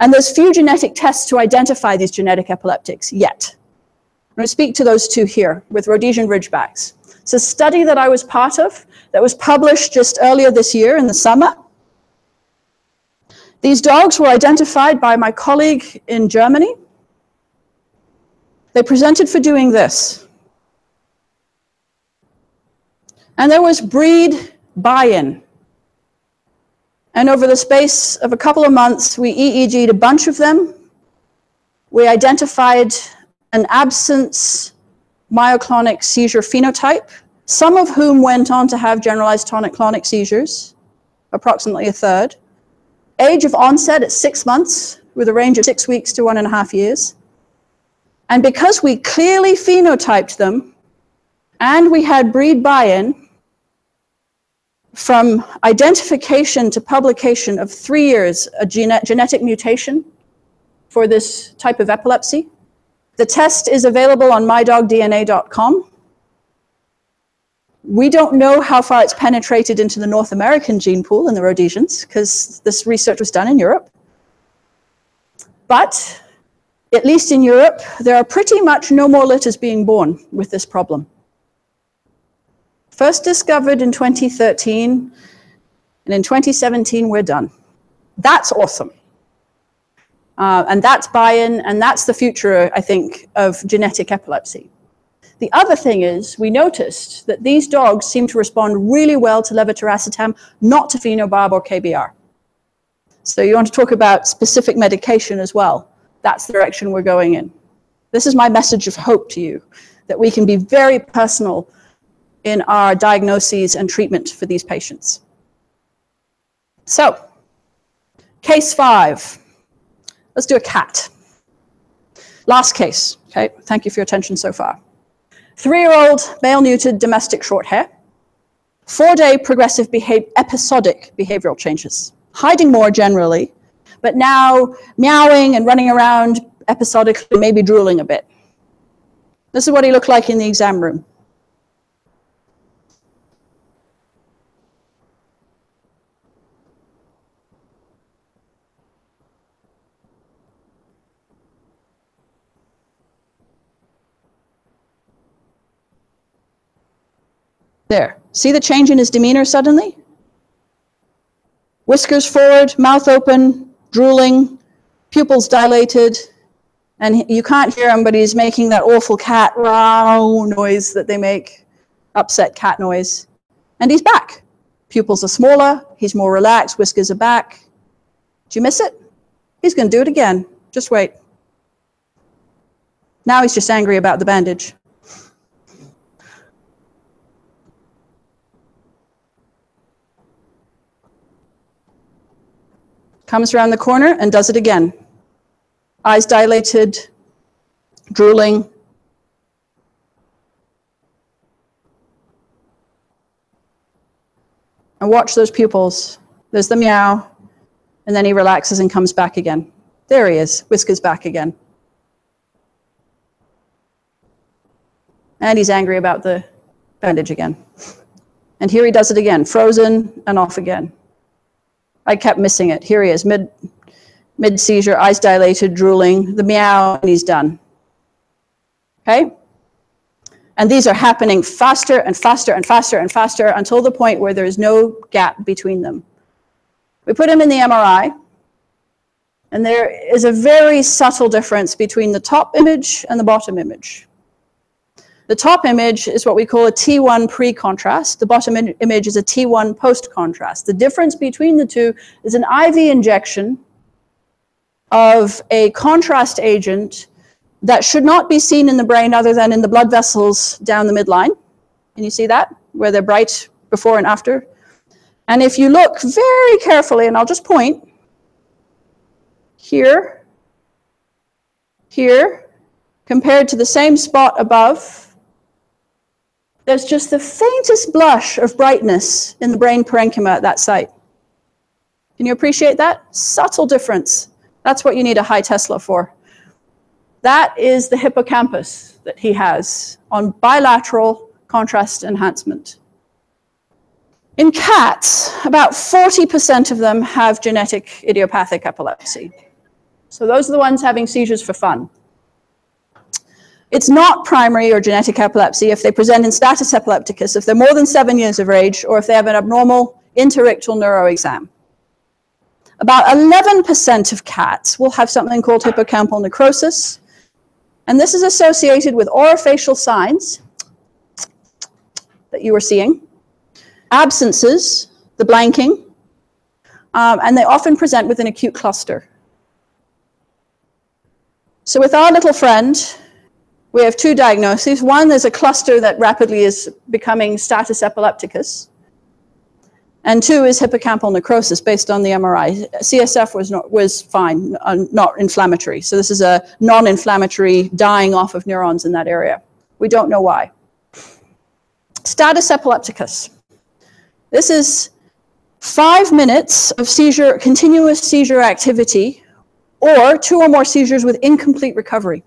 And there's few genetic tests to identify these genetic epileptics yet. I'm going to speak to those 2 here with Rhodesian Ridgebacks. It's a study that I was part of that was published just earlier this year in the summer. These dogs were identified by my colleague in Germany. They presented for doing this. And there was breed buy-in. And over the space of a couple of months, we EEG'd a bunch of them. We identified an absence myoclonic seizure phenotype, some of whom went on to have generalized tonic-clonic seizures, approximately a third. Age of onset at 6 months, with a range of 6 weeks to 1.5 years. And because we clearly phenotyped them, and we had breed buy-in, from identification to publication of 3 years, a genetic mutation for this type of epilepsy. The test is available on mydogdna.com. We don't know how far it's penetrated into the North American gene pool in the Rhodesians, because this research was done in Europe. But, at least in Europe, there are pretty much no more litters being born with this problem. First discovered in 2013, and in 2017 we're done. That's awesome. And that's buy-in, and that's the future, I think, of genetic epilepsy. The other thing is, we noticed that these dogs seem to respond really well to levetiracetam, not to phenobarb or KBR. So you want to talk about specific medication as well. That's the direction we're going in. This is my message of hope to you, that we can be very personal in our diagnoses and treatment for these patients. So, case 5. Let's do a cat. Last case, okay? Thank you for your attention so far. 3-year-old, male-neutered, domestic short hair. 4-day progressive episodic behavioral changes. Hiding more generally, but now meowing and running around episodically, maybe drooling a bit. This is what he looked like in the exam room. There. See the change in his demeanor suddenly? Whiskers forward, mouth open, drooling, pupils dilated, and you can't hear him, but he's making that awful cat row noise that they make, upset cat noise. And he's back. Pupils are smaller, he's more relaxed, whiskers are back. Did you miss it? He's going to do it again. Just wait. Now he's just angry about the bandage. Comes around the corner and does it again. Eyes dilated, drooling. And watch those pupils. There's the meow, and then he relaxes and comes back again. There he is, whiskers back again. And he's angry about the bandage again. And here he does it again, frozen and off again. I kept missing it. Here he is, mid-seizure, eyes dilated, drooling, the meow, and he's done. Okay? And these are happening faster and faster and faster and faster until the point where there is no gap between them. We put him in the MRI, and there is a very subtle difference between the top image and the bottom image. The top image is what we call a T1 pre-contrast. The bottom image is a T1 post-contrast. The difference between the two is an IV injection of a contrast agent that should not be seen in the brain other than in the blood vessels down the midline. Can you see that? Where they're bright before and after. And if you look very carefully, and I'll just point, here, here, compared to the same spot above, there's just the faintest blush of brightness in the brain parenchyma at that site. Can you appreciate that? Subtle difference. That's what you need a high Tesla for. That is the hippocampus that he has on bilateral contrast enhancement. In cats, about 40% of them have genetic idiopathic epilepsy. So those are the ones having seizures for fun. It's not primary or genetic epilepsy if they present in status epilepticus, if they're more than 7 years of age, or if they have an abnormal interictal neuroexam. About 11% of cats will have something called hippocampal necrosis, and this is associated with orofacial signs that you were seeing, absences, the blanking, and they often present with an acute cluster. So with our little friend, we have two diagnoses. One, there's a cluster that rapidly is becoming status epilepticus. And two is hippocampal necrosis based on the MRI. CSF was fine, not inflammatory. So this is a non-inflammatory dying off of neurons in that area. We don't know why. Status epilepticus. This is 5 minutes of seizure, continuous seizure activity, or 2 or more seizures with incomplete recovery.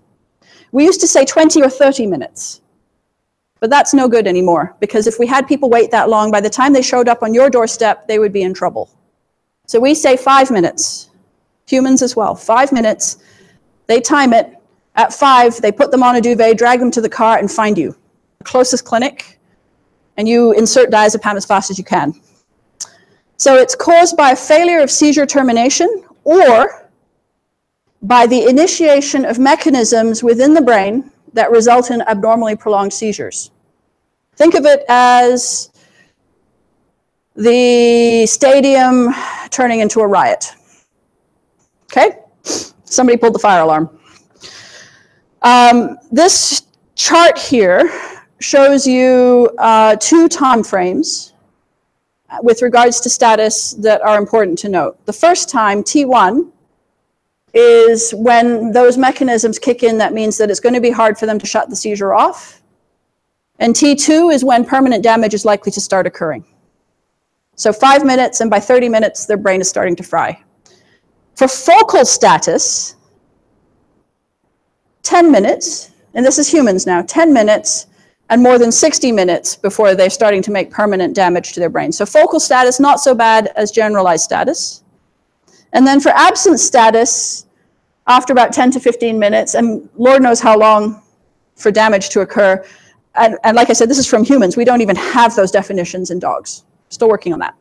We used to say 20 or 30 minutes, but that's no good anymore, because if we had people wait that long, by the time they showed up on your doorstep, they would be in trouble. So we say 5 minutes, humans as well, 5 minutes. They time it. At 5, they put them on a duvet, drag them to the car, and find you, the closest clinic, and you insert diazepam as fast as you can. So it's caused by a failure of seizure termination or by the initiation of mechanisms within the brain that result in abnormally prolonged seizures. Think of it as the stadium turning into a riot. Okay? Somebody pulled the fire alarm. This chart here shows you 2 time frames with regards to status that are important to note. The first time, T1, is when those mechanisms kick in. That means that it's going to be hard for them to shut the seizure off. And T2 is when permanent damage is likely to start occurring. So 5 minutes, and by 30 minutes, their brain is starting to fry. For focal status, 10 minutes, and this is humans now, 10 minutes and more than 60 minutes before they're starting to make permanent damage to their brain. So focal status, not so bad as generalized status. And then for absence status, after about 10 to 15 minutes, and Lord knows how long for damage to occur. And like I said, this is from humans. We don't even have those definitions in dogs. Still working on that,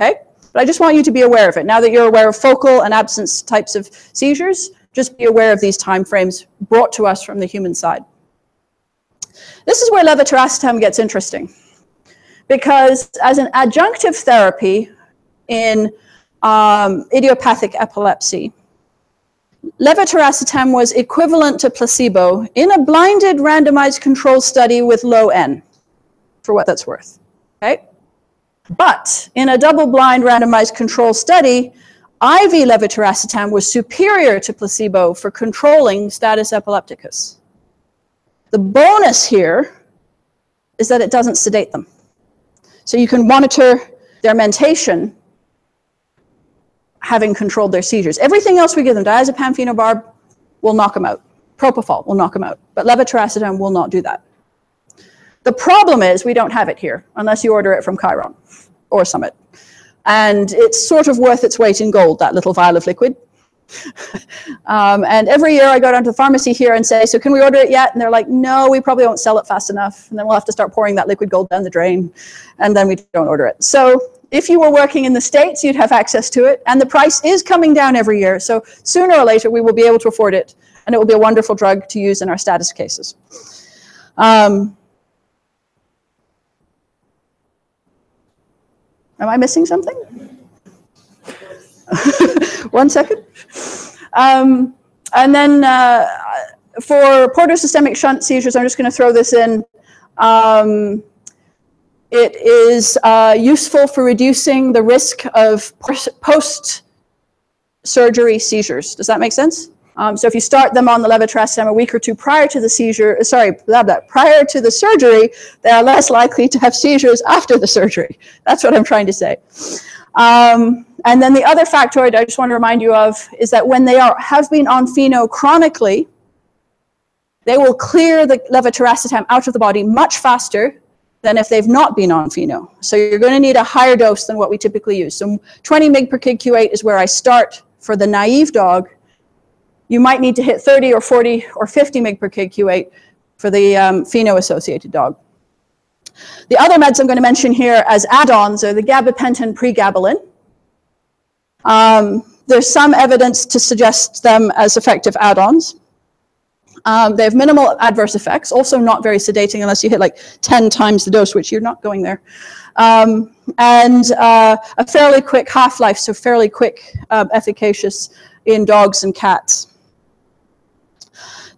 okay? But I just want you to be aware of it. Now that you're aware of focal and absence types of seizures, just be aware of these time frames brought to us from the human side. This is where levetiracetam gets interesting, because as an adjunctive therapy in idiopathic epilepsy, levetiracetam was equivalent to placebo in a blinded randomized control study with low N, for what that's worth, okay? But in a double-blind randomized control study, IV levetiracetam was superior to placebo for controlling status epilepticus. The bonus here is that it doesn't sedate them. So you can monitor their mentation having controlled their seizures. Everything else we give them, diazepam, phenobarb, will knock them out. Propofol will knock them out. But levetiracetam will not do that. The problem is we don't have it here unless you order it from Chiron or Summit. And it's sort of worth its weight in gold, that little vial of liquid. And every year I go down to the pharmacy here and say, so can we order it yet? And they're like, no, we probably won't sell it fast enough. And then we'll have to start pouring that liquid gold down the drain. And then we don't order it. So if you were working in the States, you'd have access to it. And the price is coming down every year. So sooner or later, we will be able to afford it. And it will be a wonderful drug to use in our status cases. Am I missing something? 1 second. And then for portosystemic shunt seizures, I'm just going to throw this in. It is useful for reducing the risk of post-surgery seizures. Does that make sense? So if you start them on the levetiracetam a week or two prior to the seizure, prior to the surgery, they are less likely to have seizures after the surgery. That's what I'm trying to say. And then the other factoid I just want to remind you of is that when they have been on pheno chronically, they will clear the levetiracetam out of the body much faster than if they've not been on pheno. So you're going to need a higher dose than what we typically use. So 20 mg per kg Q8 is where I start for the naive dog. You might need to hit 30 or 40 or 50 mg per kg Q8 for the pheno-associated dog. The other meds I'm going to mention here as add-ons are the gabapentin pregabalin. There's some evidence to suggest them as effective add-ons. They have minimal adverse effects, also not very sedating unless you hit like 10 times the dose, which you're not going there. And a fairly quick half-life, so fairly quick, efficacious in dogs and cats.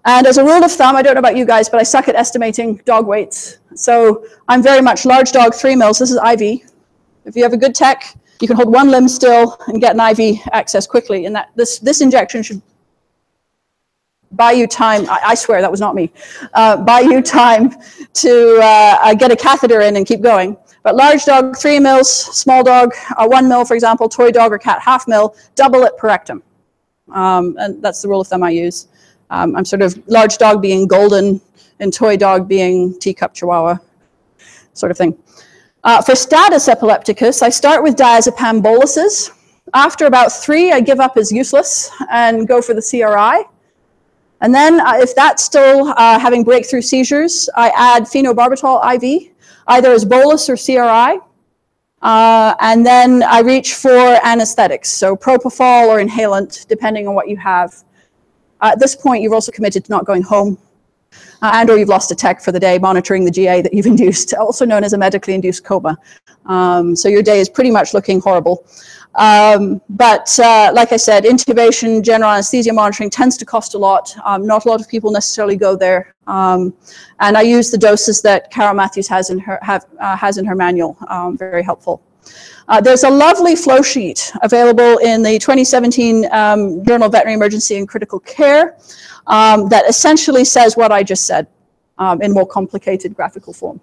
And as a rule of thumb, I don't know about you guys, but I suck at estimating dog weights. So I'm very much large dog, 3 mils. This is IV. If you have a good tech, you can hold one limb still and get an IV access quickly. And this injection should buy you time. I swear that was not me. Buy you time to get a catheter in and keep going. But large dog, 3 mils, small dog, 1 mil, for example, toy dog or cat, half mil, double it per rectum. And that's the rule of thumb I use. I'm sort of large dog being golden and toy dog being teacup Chihuahua sort of thing. For status epilepticus, I start with diazepam boluses. After about 3, I give up as useless and go for the CRI. And then if that's still having breakthrough seizures, I add phenobarbital IV, either as bolus or CRI. And then I reach for anesthetics, so propofol or inhalant, depending on what you have. At this point, you've also committed to not going home, and or you've lost a tech for the day monitoring the GA that you've induced, also known as a medically induced coma. So your day is pretty much looking horrible. But like I said, intubation, general anesthesia monitoring tends to cost a lot. Not a lot of people necessarily go there. And I use the doses that Carol Matthews has in her manual, very helpful. There's a lovely flow sheet available in the 2017 Journal of Veterinary Emergency and Critical Care that essentially says what I just said in more complicated graphical form.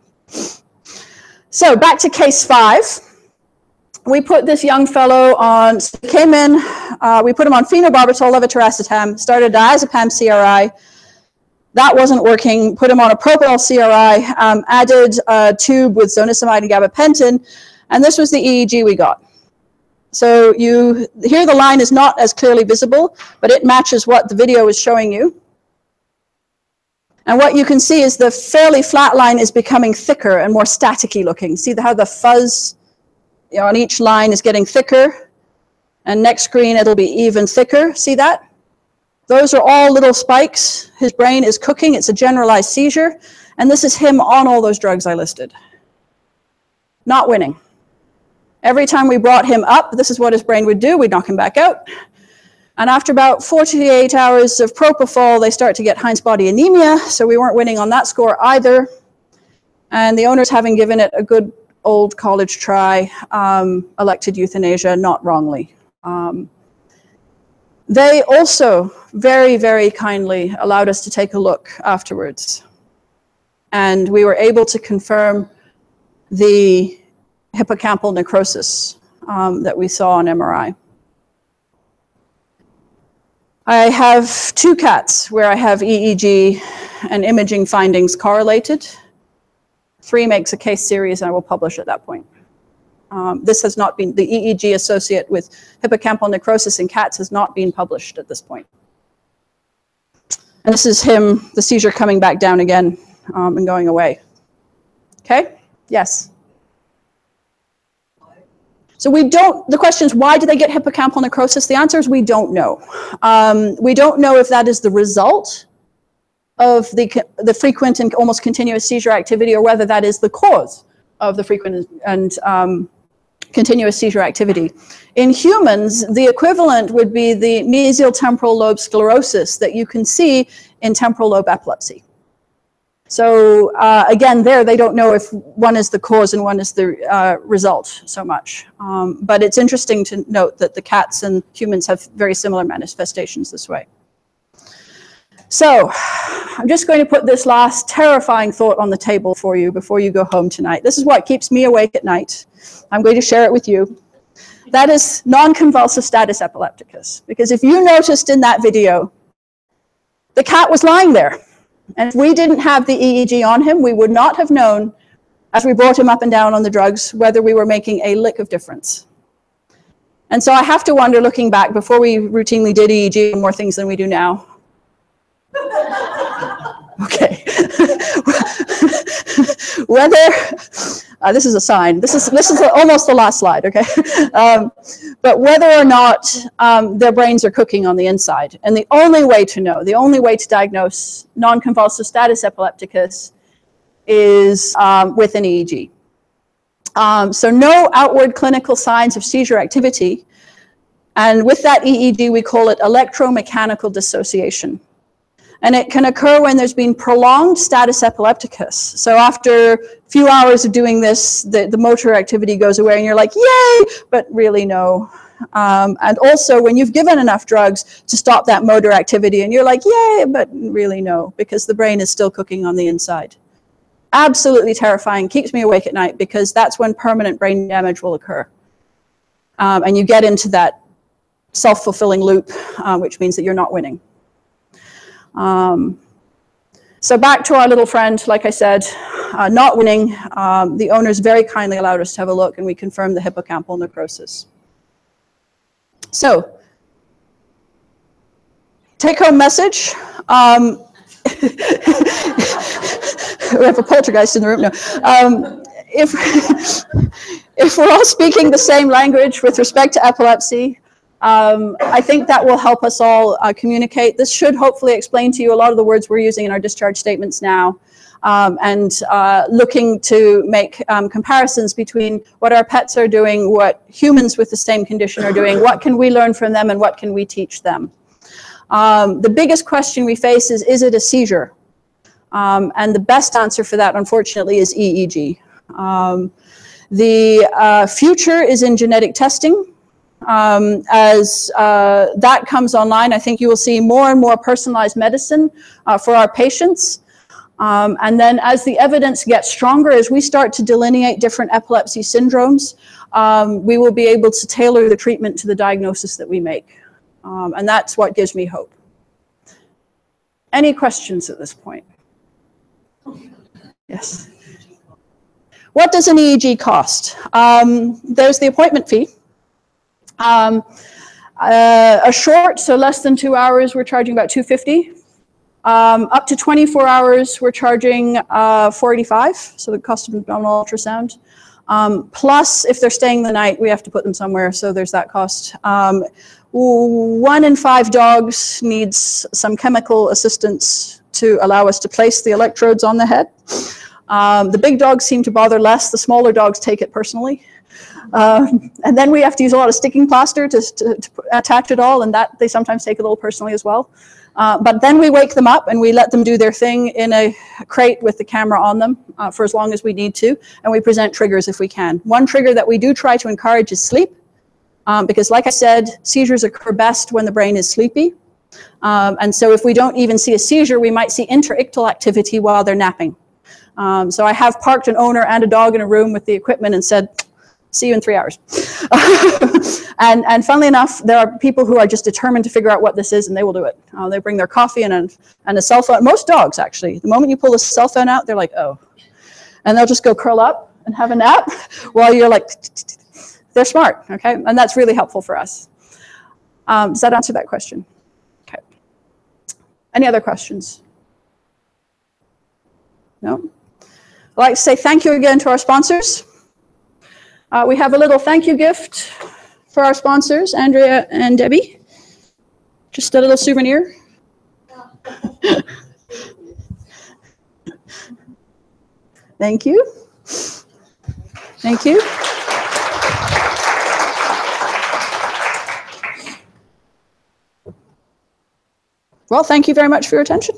So back to case 5. We put this young fellow on, so he came in, we put him on phenobarbital, levetiracetam, started diazepam CRI. That wasn't working. Put him on a propanol CRI, added a tube with zonisamide and gabapentin, and this was the EEG we got. So here the line is not as clearly visible, but it matches what the video is showing you. And what you can see is the fairly flat line is becoming thicker and more staticky looking. See how the fuzz on each line is getting thicker? And next screen, it'll be even thicker. See that? Those are all little spikes. His brain is cooking. It's a generalized seizure. And this is him on all those drugs I listed. Not winning. Every time we brought him up, this is what his brain would do. We'd knock him back out. And after about 48 hours of propofol, they start to get Heinz body anemia. So we weren't winning on that score either. And the owners, having given it a good old college try, elected euthanasia, not wrongly. They also very, very kindly allowed us to take a look afterwards. And we were able to confirm the hippocampal necrosis that we saw on MRI. I have 2 cats where I have EEG and imaging findings correlated. 3 makes a case series, and I will publish at that point. This has not been, the EEG associated with hippocampal necrosis in cats has not been published at this point. And this is him, the seizure coming back down again and going away. Okay? Yes? So we don't, the question is, why do they get hippocampal necrosis? The answer is we don't know. We don't know if that is the result of the frequent and almost continuous seizure activity, or whether that is the cause of the frequent and continuous seizure activity. In humans, the equivalent would be the mesial temporal lobe sclerosis that you can see in temporal lobe epilepsy. So again, there they don't know if one is the cause and one is the result so much. But it's interesting to note that the cats and humans have very similar manifestations this way. So I'm just going to put this last terrifying thought on the table for you before you go home tonight. This is what keeps me awake at night. I'm going to share it with you. That is non-convulsive status epilepticus. Because if you noticed in that video, the cat was lying there. And if we didn't have the EEG on him, we would not have known, as we brought him up and down on the drugs, whether we were making a lick of difference. And so I have to wonder, looking back, before we routinely did EEG and more things than we do now. Okay. Whether, this is a sign. This is almost the last slide, okay? But whether or not their brains are cooking on the inside. And the only way to know, the only way to diagnose non-convulsive status epilepticus is with an EEG. So no outward clinical signs of seizure activity. And with that EEG, we call it electromechanical dissociation. And it can occur when there's been prolonged status epilepticus. So after a few hours of doing this, the motor activity goes away and you're like, yay, but really no. And also when you've given enough drugs to stop that motor activity and you're like, yay, but really no, because the brain is still cooking on the inside. Absolutely terrifying, keeps me awake at night, because that's when permanent brain damage will occur. And you get into that self-fulfilling loop, which means that you're not winning. So back to our little friend, like I said, not winning. The owners very kindly allowed us to have a look, and we confirmed the hippocampal necrosis. So, take-home message. We have a poltergeist in the room now. If we're all speaking the same language with respect to epilepsy, I think that will help us all communicate. This should hopefully explain to you a lot of the words we're using in our discharge statements now, and looking to make comparisons between what our pets are doing, what humans with the same condition are doing, what can we learn from them, and what can we teach them. The biggest question we face is it a seizure? And the best answer for that, unfortunately, is EEG. The future is in genetic testing. As that comes online, I think you will see more and more personalized medicine for our patients. And then as the evidence gets stronger, as we start to delineate different epilepsy syndromes, we will be able to tailor the treatment to the diagnosis that we make. And that's what gives me hope. Any questions at this point? Yes. What does an EEG cost? There's the appointment fee. A short, so less than 2 hours, we're charging about $250. Up to 24 hours, we're charging $485, so the cost of abdominal ultrasound. Plus, if they're staying the night, we have to put them somewhere, so there's that cost. 1 in 5 dogs needs some chemical assistance to allow us to place the electrodes on the head. The big dogs seem to bother less. The smaller dogs take it personally. And then we have to use a lot of sticking plaster to attach it all, and that they sometimes take a little personally as well. But then we wake them up and we let them do their thing in a crate with the camera on them for as long as we need to, and we present triggers if we can. One trigger that we do try to encourage is sleep, because like I said, seizures occur best when the brain is sleepy. And so if we don't even see a seizure, we might see interictal activity while they're napping. So I have parked an owner and a dog in a room with the equipment and said, see you in 3 hours. And funnily enough, there are people who are just determined to figure out what this is, and they will do it. They bring their coffee and a cell phone. Most dogs, actually, the moment you pull the cell phone out, they're like, oh. And they'll just go curl up and have a nap while you're like, they're smart, okay? And that's really helpful for us. Does that answer that question? Okay. Any other questions? No? I'd like to say thank you again to our sponsors. We have a little thank you gift for our sponsors, Andrea and Debbie. Just a little souvenir. Thank you. Thank you. Well, thank you very much for your attention.